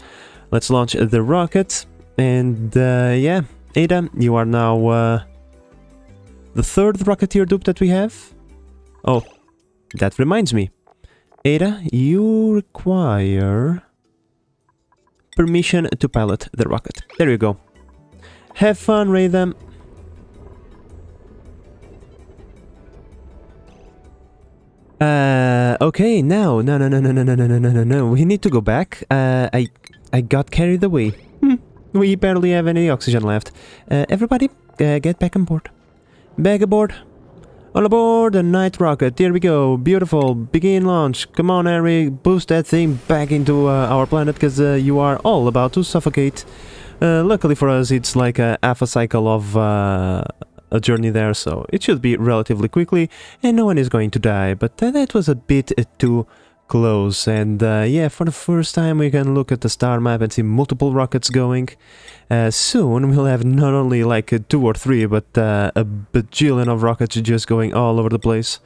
Let's launch the rocket, and yeah, Ada, you are now the third Rocketeer dupe that we have. Oh, that reminds me. Ada, you require permission to pilot the rocket. There you go. Have fun, Raydam. Okay, now, no. We need to go back. I got carried away. We barely have any oxygen left. Everybody, get back on board. Back aboard. All aboard the night rocket. Here we go. Beautiful. Begin launch. Come on, Harry. Boost that thing back into our planet, because you are all about to suffocate. Luckily for us, it's like a half a cycle of a journey there, so it should be relatively quickly, and no one is going to die. But that was a bit too close, and yeah, for the first time we can look at the star map and see multiple rockets going. Soon we'll have not only like 2 or 3, but a bajillion of rockets just going all over the place.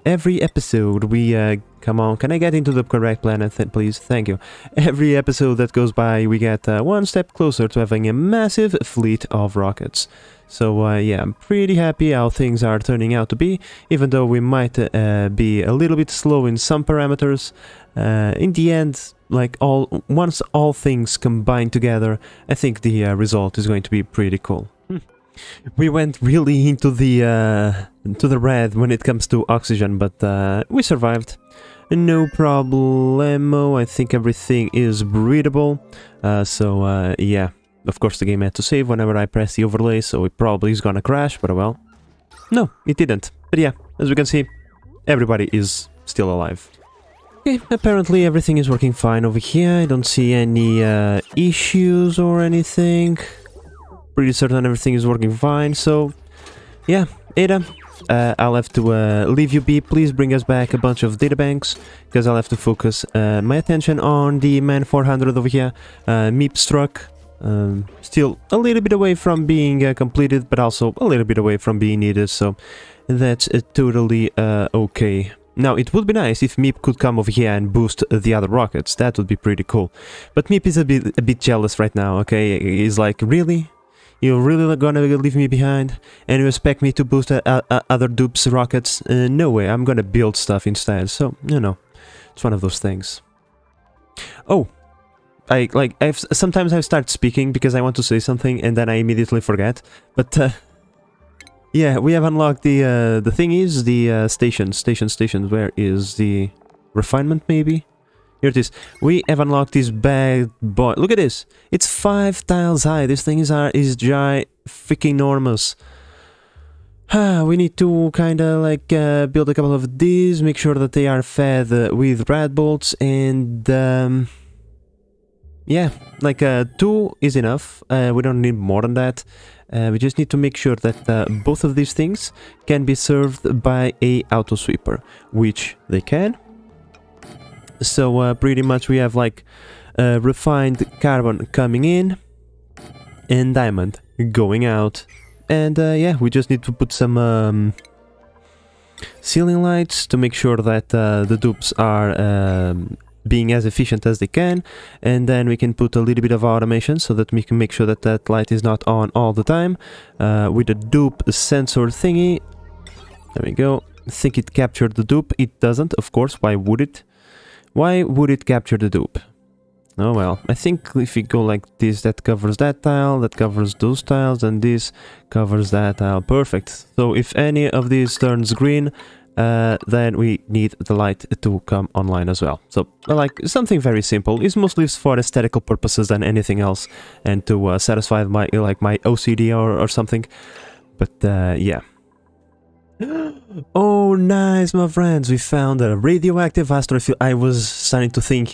Every episode we come on, can I get into the correct planet, please? Thank you. Every episode that goes by, we get one step closer to having a massive fleet of rockets. So yeah, I'm pretty happy how things are turning out to be, even though we might be a little bit slow in some parameters. In the end, like once all things combine together, I think the result is going to be pretty cool. We went really into the red when it comes to oxygen, but we survived. No problemo. I think everything is breathable. Yeah. Of course, the game had to save whenever I press the overlay, so it probably is gonna crash, but well. No, it didn't. But yeah, as we can see, everybody is still alive. Okay, apparently everything is working fine over here. I don't see any issues or anything. Pretty certain everything is working fine, so yeah, Ada, I'll have to leave you be. Please bring us back a bunch of databanks, because I'll have to focus my attention on the Man 400 over here. Meep struck. Still a little bit away from being completed, but also a little bit away from being needed, so that's totally okay. Now, it would be nice if Meep could come over here and boost the other rockets. That would be pretty cool. But Meep is a bit jealous right now, okay? He's like, really? You're really gonna leave me behind? And you expect me to boost other dupes rockets? No way, I'm gonna build stuff instead. So, you know, it's one of those things. Oh! Sometimes I start speaking because I want to say something and then I immediately forget. But yeah, we have unlocked the thingies, the stations. Where is the refinement? Maybe here it is. We have unlocked this bad boy. Look at this. It's 5 tiles high. This thing is freaking enormous. We need to kind of like build a couple of these, make sure that they are fed with red bolts, and yeah, like 2 is enough. We don't need more than that. We just need to make sure that both of these things can be served by a auto sweeper, which they can. So pretty much we have like refined carbon coming in and diamond going out. And yeah, we just need to put some ceiling lights to make sure that the dupes are being as efficient as they can, and then we can put a little bit of automation so that we can make sure that that light is not on all the time with the dupe sensor thingy. There we go. I think it captured the dupe. It doesn't, of course. Why would it? Why would it capture the dupe? Oh well, I think if we go like this, that covers that tile, that covers those tiles, and this covers that tile. Perfect. So if any of these turns green, then we need the light to come online as well. So like something very simple. It's mostly for aesthetical purposes than anything else, and to satisfy my my OCD or something. But yeah. Oh, nice, my friends! We found a radioactive asteroid field. I was starting to think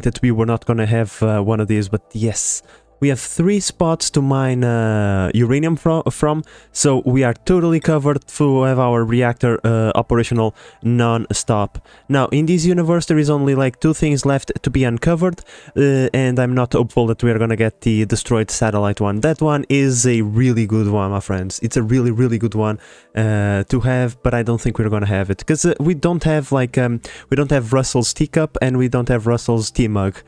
that we were not gonna have one of these, but yes. We have 3 spots to mine uranium from, so we are totally covered to have our reactor operational non-stop. Now, in this universe, there is only like 2 things left to be uncovered, and I'm not hopeful that we are gonna get the destroyed satellite one. That one is a really good one, my friends. It's a really, really good one to have, but I don't think we're gonna have it, because we don't have like, we don't have Russell's teacup, and we don't have Russell's tea mug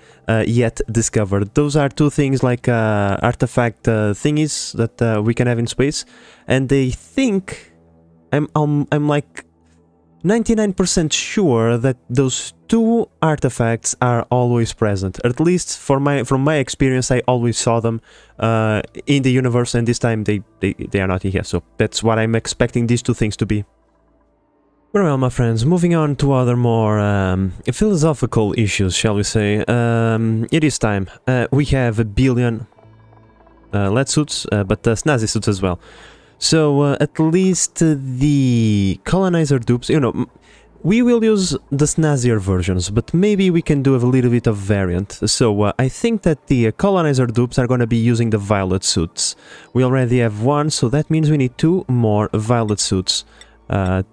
yet discovered. Those are 2 things like artifact thingies that we can have in space, and I think I'm like 99% sure that those 2 artifacts are always present. At least from my experience, I always saw them in the universe, and this time they are not in here. So that's what I'm expecting these 2 things to be. Well, my friends, moving on to other more philosophical issues, shall we say. It is time. We have a billion lead suits, but snazzy suits as well. So, at least the colonizer dupes, you know, we will use the snazzier versions, but maybe we can do a little bit of variant. So, I think that the colonizer dupes are going to be using the violet suits. We already have 1, so that means we need 2 more violet suits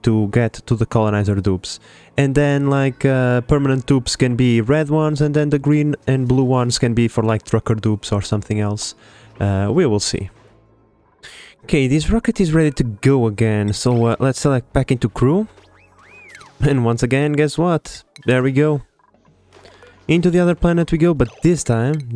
to get to the colonizer dupes. And then like permanent dupes can be red ones, and then the green and blue ones can be for like trucker dupes or something else. We will see. Okay, this rocket is ready to go again, so let's select back into crew. And once again, guess what? There we go. Into the other planet we go, but this time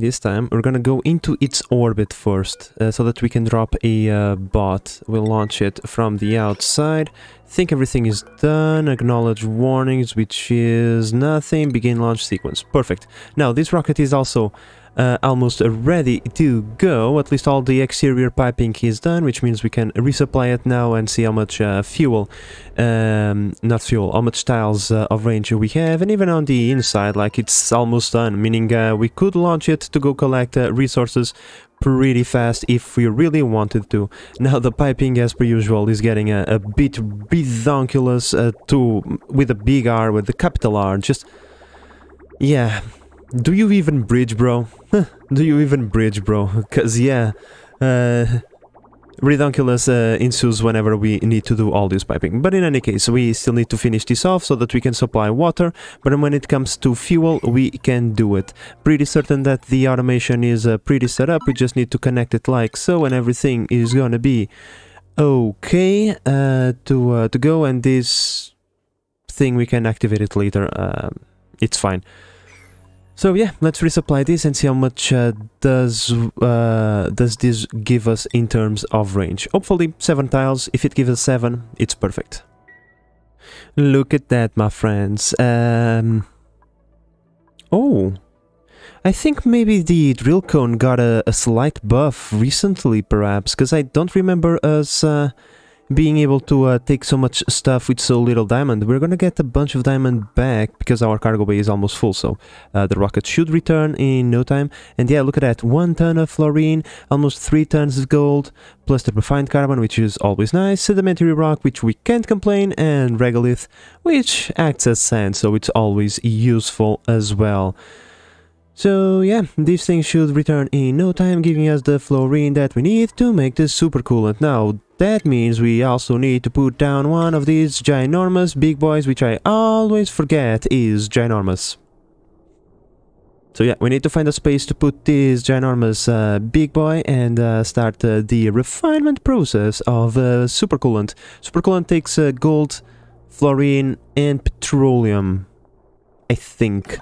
we're gonna go into its orbit first, so that we can drop a bot. We'll launch it from the outside. Think everything is done. Acknowledge warnings, which is nothing. Begin launch sequence. Perfect. Now, this rocket is also almost ready to go. At least all the exterior piping is done, which means we can resupply it now and see how much fuel, not fuel, how much tiles of range we have. And even on the inside, like, it's almost done, meaning we could launch it to go collect resources pretty fast if we really wanted to. Now the piping, as per usual, is getting a bit redonkulous with a big R, with the capital R. Just, yeah, do you even bridge, bro? Do you even bridge, bro? Because, yeah, redonkulous ensues whenever we need to do all this piping. But in any case, we still need to finish this off so that we can supply water, but when it comes to fuel, we can do it. Pretty certain that the automation is pretty set up. We just need to connect it like so, and everything is gonna be okay to go. And this thing, we can activate it later. It's fine. So yeah, let's resupply this and see how much does this give us in terms of range. Hopefully 7 tiles. If it gives us 7, it's perfect. Look at that, my friends. Oh, I think maybe the drill cone got a slight buff recently, perhaps, because I don't remember us being able to take so much stuff with so little diamond. We're gonna get a bunch of diamond back because our cargo bay is almost full, so the rocket should return in no time. And yeah, look at that, 1 ton of fluorine, almost 3 tons of gold, plus the refined carbon, which is always nice, sedimentary rock, which we can't complain, and regolith, which acts as sand, so it's always useful as well. So yeah, this thing should return in no time, giving us the fluorine that we need to make this super coolant. Now, that means we also need to put down one of these ginormous big boys, which I always forget is ginormous. So yeah, we need to find a space to put this ginormous big boy and start the refinement process of supercoolant. Supercoolant takes gold, fluorine, and petroleum, I think.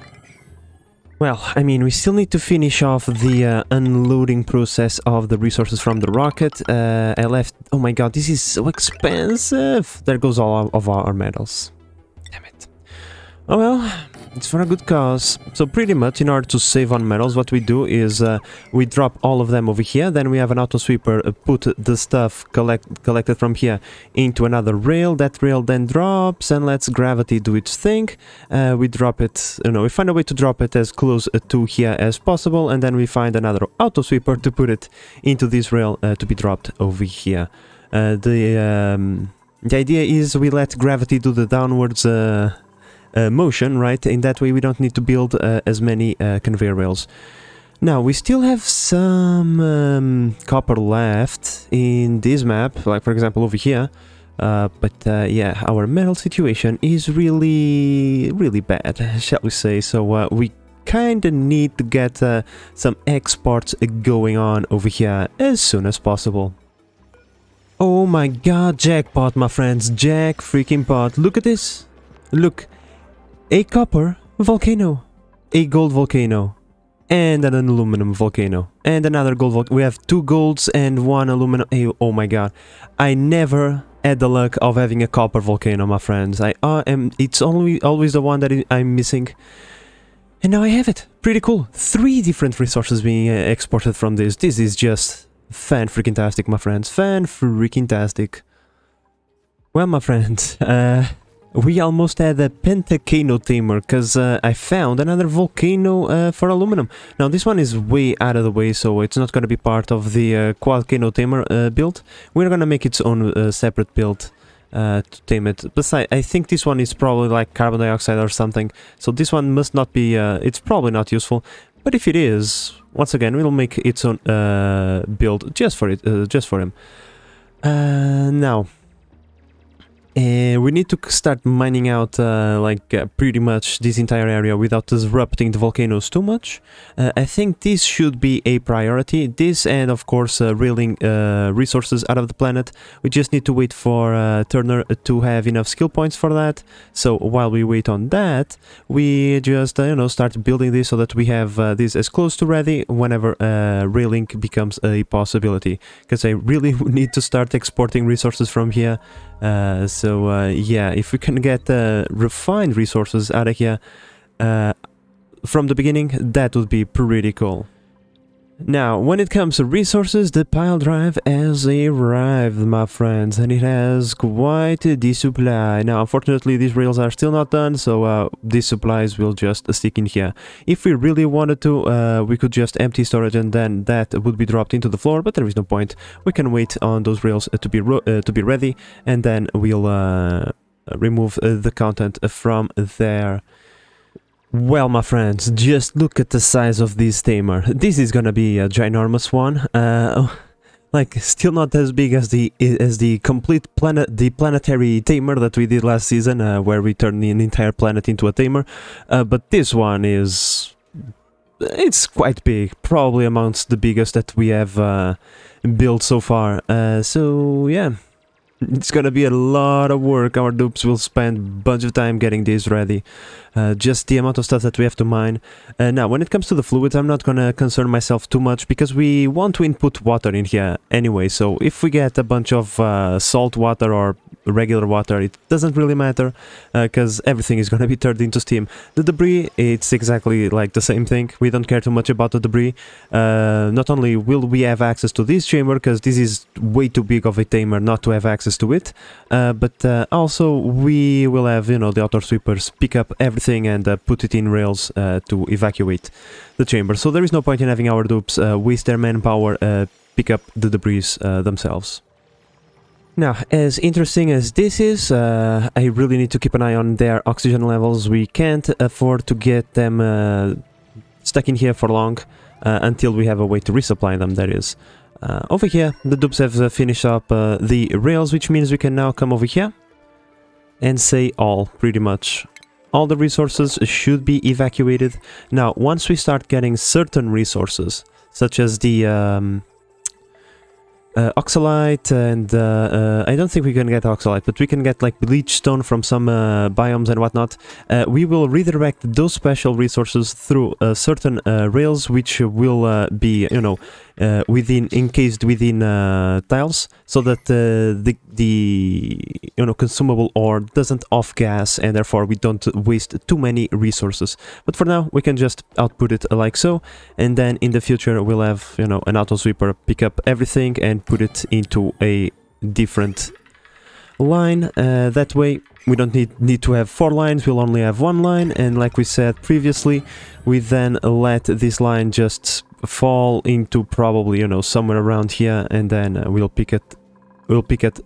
Well, I mean, we still need to finish off the unloading process of the resources from the rocket. I left... Oh my god, this is so expensive! There goes all of our metals. Damn it. Oh well, it's for a good cause. So pretty much, in order to save on metals, what we do is we drop all of them over here, then we have an auto sweeper put the stuff collected from here into another rail. That rail then drops and lets gravity do its thing. We drop it, we find a way to drop it as close to here as possible, and then we find another auto sweeper to put it into this rail to be dropped over here. The idea is we let gravity do the downwards motion, right? In that way we don't need to build as many conveyor rails. Now, we still have some copper left in this map, like for example over here, but yeah, our metal situation is really bad, shall we say. So we kinda need to get some exports going on over here as soon as possible. Oh my god, jackpot, my friends, jack freaking pot. Look at this. Look. A copper volcano, a gold volcano, and an aluminum volcano, and another gold volcano. We have 2 golds and 1 aluminum. Oh my god, I never had the luck of having a copper volcano, my friends. It's always the one that I'm missing, and now I have it. Pretty cool. 3 different resources being exported from this. This is just fan-freaking-tastic, my friends. Fan-freaking-tastic. Well, my friends, we almost had a Pentacano tamer, because I found another volcano for aluminum. Now this one is way out of the way, so it's not going to be part of the Quadcano tamer build. We're going to make its own separate build to tame it. Besides, I think this one is probably like carbon dioxide or something, so this one must not be, it's probably not useful. But if it is, once again, we'll make its own build just for it, just for him. Now, we need to start mining out pretty much this entire area without disrupting the volcanoes too much. I think this should be a priority. This and of course railing resources out of the planet. We just need to wait for Turner to have enough skill points for that. So while we wait on that, we just start building this so that we have this as close to ready whenever railing becomes a possibility. Because I really need to start exporting resources from here. Yeah, if we can get refined resources out of here from the beginning, that would be pretty cool. Now, when it comes to resources, the pile drive has arrived, my friends, and it has quite the supply. Now, unfortunately, these rails are still not done, so these supplies will just stick in here. If we really wanted to, we could just empty storage and then that would be dropped into the floor, but there is no point. We can wait on those rails to be ready, and then we'll remove the content from there. Well, my friends, just look at the size of this tamer. This is gonna be a ginormous one. Like, still not as big as the complete planetary tamer that we did last season, where we turned an entire planet into a tamer. But this one it's quite big, probably amongst the biggest that we have built so far. So yeah. It's gonna be a lot of work. Our dupes will spend a bunch of time getting this ready. Just the amount of stuff that we have to mine. Now, when it comes to the fluids, I'm not gonna concern myself too much because we want to input water in here anyway. So if we get a bunch of salt water or regular water, it doesn't really matter because everything is gonna be turned into steam. The debris, it's exactly like the same thing. We don't care too much about the debris. Not only will we have access to this chamber because this is way too big of a tamer not to have access to it, but also we will have, you know, the auto sweepers pick up everything and put it in rails to evacuate the chamber. So there is no point in having our dupes waste their manpower pick up the debris themselves. Now, as interesting as this is, I really need to keep an eye on their oxygen levels. We can't afford to get them stuck in here for long until we have a way to resupply them, that is. Over here, the dupes have finished up the rails, which means we can now come over here and say all, pretty much. All the resources should be evacuated. Now, once we start getting certain resources, such as the oxalite, and I don't think we can get oxalite, but we can get like bleach stone from some biomes and whatnot. We will redirect those special resources through certain rails, which will be, you know, encased within tiles, so that the you know, consumable ore doesn't off gas, and therefore we don't waste too many resources. But for now, we can just output it like so, and then in the future we'll have, you know, an auto sweeper pick up everything and put it into a different line. That way we don't need to have 4 lines, we'll only have 1 line, and like we said previously, we then let this line just fall into probably, you know, somewhere around here, and then we'll pick it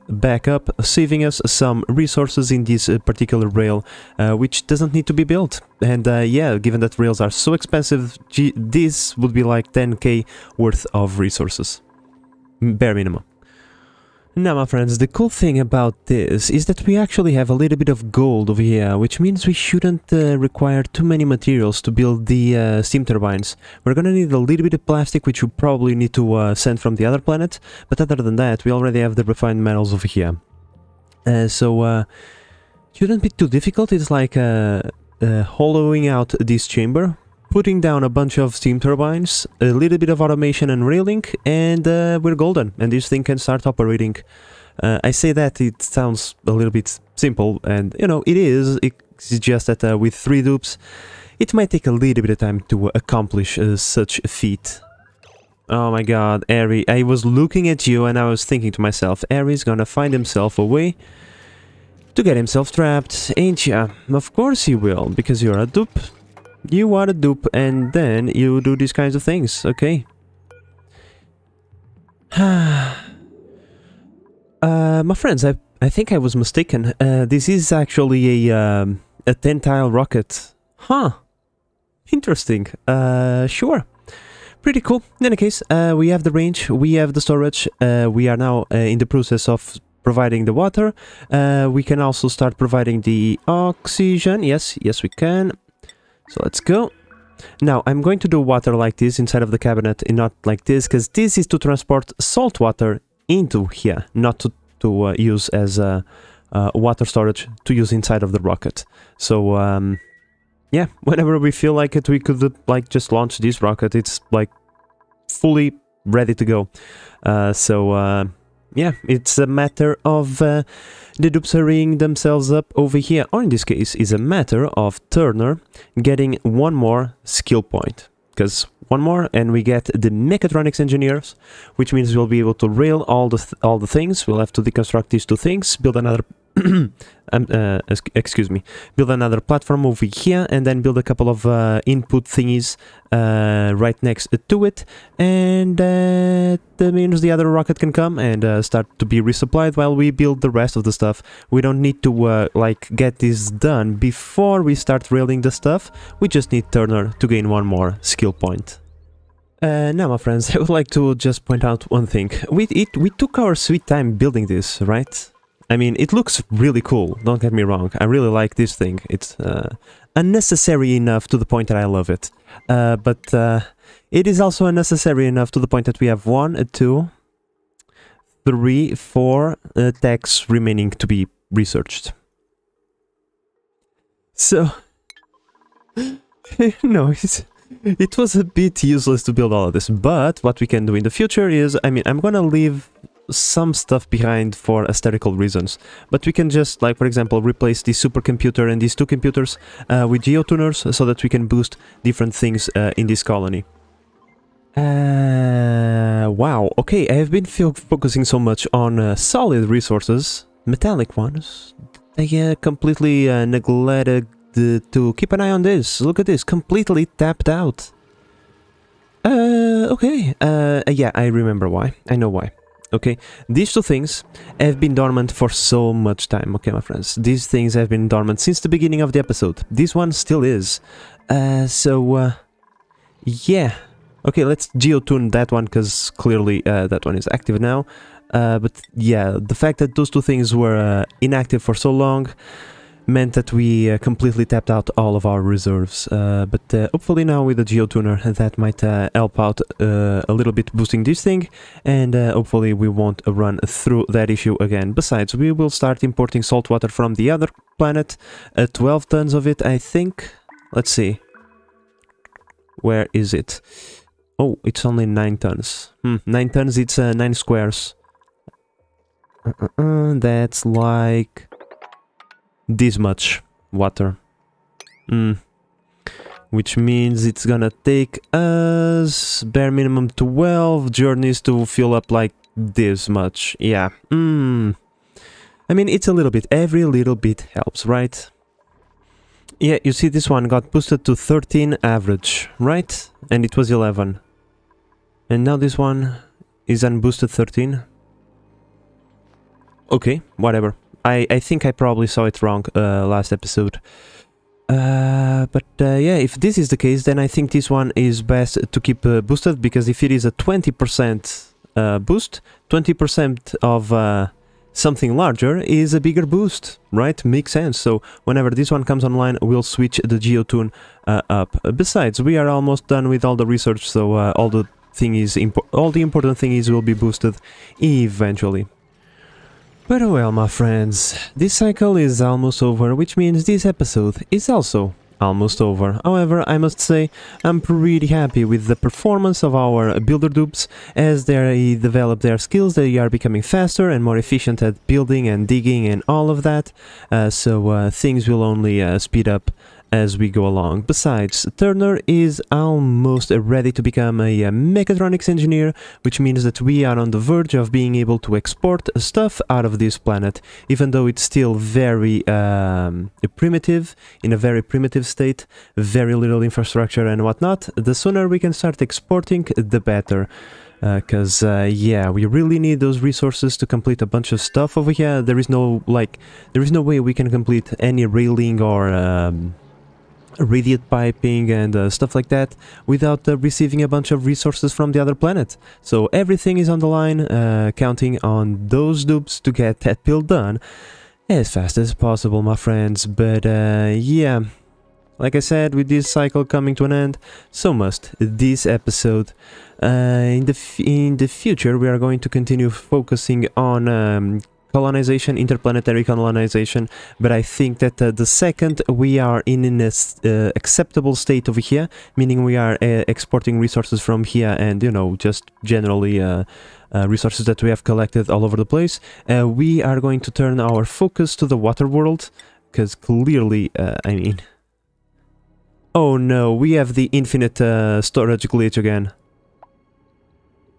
back up, saving us some resources in this particular rail, which doesn't need to be built. And yeah, given that rails are so expensive, this would be like 10k worth of resources, bare minimum. Now, my friends, the cool thing about this is that we actually have a little bit of gold over here, which means we shouldn't require too many materials to build the steam turbines. We're gonna need a little bit of plastic, which we probably need to send from the other planet, but other than that, we already have the refined metals over here. So shouldn't be too difficult. It's like hollowing out this chamber, putting down a bunch of steam turbines, a little bit of automation and railing, and we're golden, and this thing can start operating. I say that it sounds a little bit simple, and you know, it is. It's just that with 3 dupes, it might take a little bit of time to accomplish such a feat. Oh my god, Ari, I was looking at you and I was thinking to myself, Ari's gonna find himself a way to get himself trapped, ain't ya? Of course he will, because you're a dupe. You are a dupe, and then you do these kinds of things, okay? My friends, I think I was mistaken. This is actually a 10-tile rocket. Huh. Interesting. Sure. Pretty cool. In any case, we have the range, we have the storage, we are now in the process of providing the water. We can also start providing the oxygen. Yes, we can. So let's go. Now, I'm going to do water like this inside of the cabinet and not like this, because this is to transport salt water into here, not to use as water storage to use inside of the rocket. So, yeah, whenever we feel like it, we could like just launch this rocket. It's like fully ready to go. Yeah, it's a matter of the dupes hurrying themselves up over here, or in this case, is a matter of Turner getting 1 more skill point. Because one more, and we get the mechatronics engineers, which means we'll be able to rail all the things. We'll have to deconstruct these two things, build another excuse me, build another platform over here, and then build a couple of input thingies right next to it, and that means the other rocket can come and start to be resupplied while we build the rest of the stuff. We don't need to like get this done before we start railing the stuff. We just need Turner to gain one more skill point. Now, my friends, I would like to just point out one thing. We took our sweet time building this, right? I mean, it looks really cool, don't get me wrong. I really like this thing. It's unnecessary enough to the point that I love it. But it is also unnecessary enough to the point that we have 1, 2, 3, 4 techs remaining to be researched. So, no, it was a bit useless to build all of this. But what we can do in the future is, I mean, I'm gonna leave some stuff behind for aesthetical reasons, but we can just, like, for example, replace this supercomputer and these two computers with geotuners so that we can boost different things in this colony. Wow, okay, I have been focusing so much on solid resources, metallic ones. I completely neglected to keep an eye on this. Look at this, completely tapped out. Okay, yeah, I remember why. I know why. Okay, these two things have been dormant for so much time, okay, my friends. These things have been dormant since the beginning of the episode. This one still is. Yeah. Okay, let's geotune that one, because clearly that one is active now. But yeah, the fact that those two things were inactive for so long meant that we completely tapped out all of our reserves. But hopefully now with the geotuner that might help out a little bit boosting this thing, and hopefully we won't run through that issue again. Besides, we will start importing salt water from the other planet, 12 tons of it, I think. Let's see. Where is it? Oh, it's only 9 tons. 9 tons, it's 9 squares. That's like this much water. Which means it's gonna take us bare minimum 12 journeys to fill up like this much. Yeah. I mean, it's a little bit. Every little bit helps, right? Yeah, you see this one got boosted to 13 average, right? And it was 11. And now this one is unboosted 13. Okay, whatever. I think I probably saw it wrong last episode. But yeah, if this is the case, then I think this one is best to keep boosted, because if it is a 20% boost, 20% of something larger is a bigger boost, right? Makes sense. So whenever this one comes online, we'll switch the geotune up. Besides, we are almost done with all the research, so all the important things will be boosted eventually. But well, my friends, this cycle is almost over, which means this episode is also almost over. However, I must say, I'm pretty happy with the performance of our builder dupes. As they develop their skills, they are becoming faster and more efficient at building and digging and all of that. So things will only speed up as we go along. Besides, Turner is almost ready to become a mechatronics engineer, which means that we are on the verge of being able to export stuff out of this planet, even though it's still very primitive, in a very primitive state, very little infrastructure and whatnot. The sooner we can start exporting, the better. Because yeah, we really need those resources to complete a bunch of stuff over here. There is no way we can complete any railing or radiate piping and stuff like that without receiving a bunch of resources from the other planet. So everything is on the line, counting on those dupes to get that build done as fast as possible, my friends. But yeah, like I said, with this cycle coming to an end, so must this episode. In the future, we are going to continue focusing on colonization, interplanetary colonization, but I think that the second we are in an acceptable state over here, meaning we are exporting resources from here and, you know, just generally resources that we have collected all over the place, we are going to turn our focus to the water world, because clearly, I mean... Oh no, we have the infinite storage glitch again.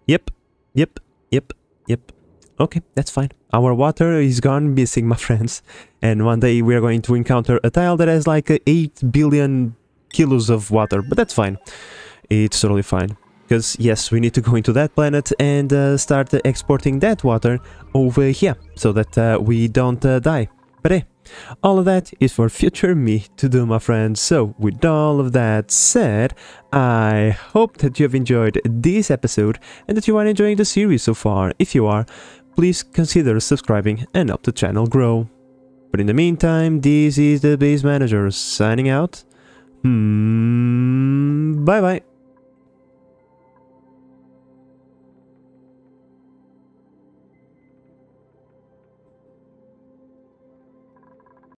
Yep. Okay, that's fine. Our water is gone missing, my friends. And one day we are going to encounter a tile that has like 8 billion kilos of water. But that's fine. It's totally fine. Because, yes, we need to go into that planet and start exporting that water over here. So that we don't die. But hey, all of that is for future me to do, my friends. So, with all of that said, I hope that you have enjoyed this episode and that you are enjoying the series so far. If you are, please consider subscribing and help the channel grow. But in the meantime, this is the Base Manager signing out. Bye bye.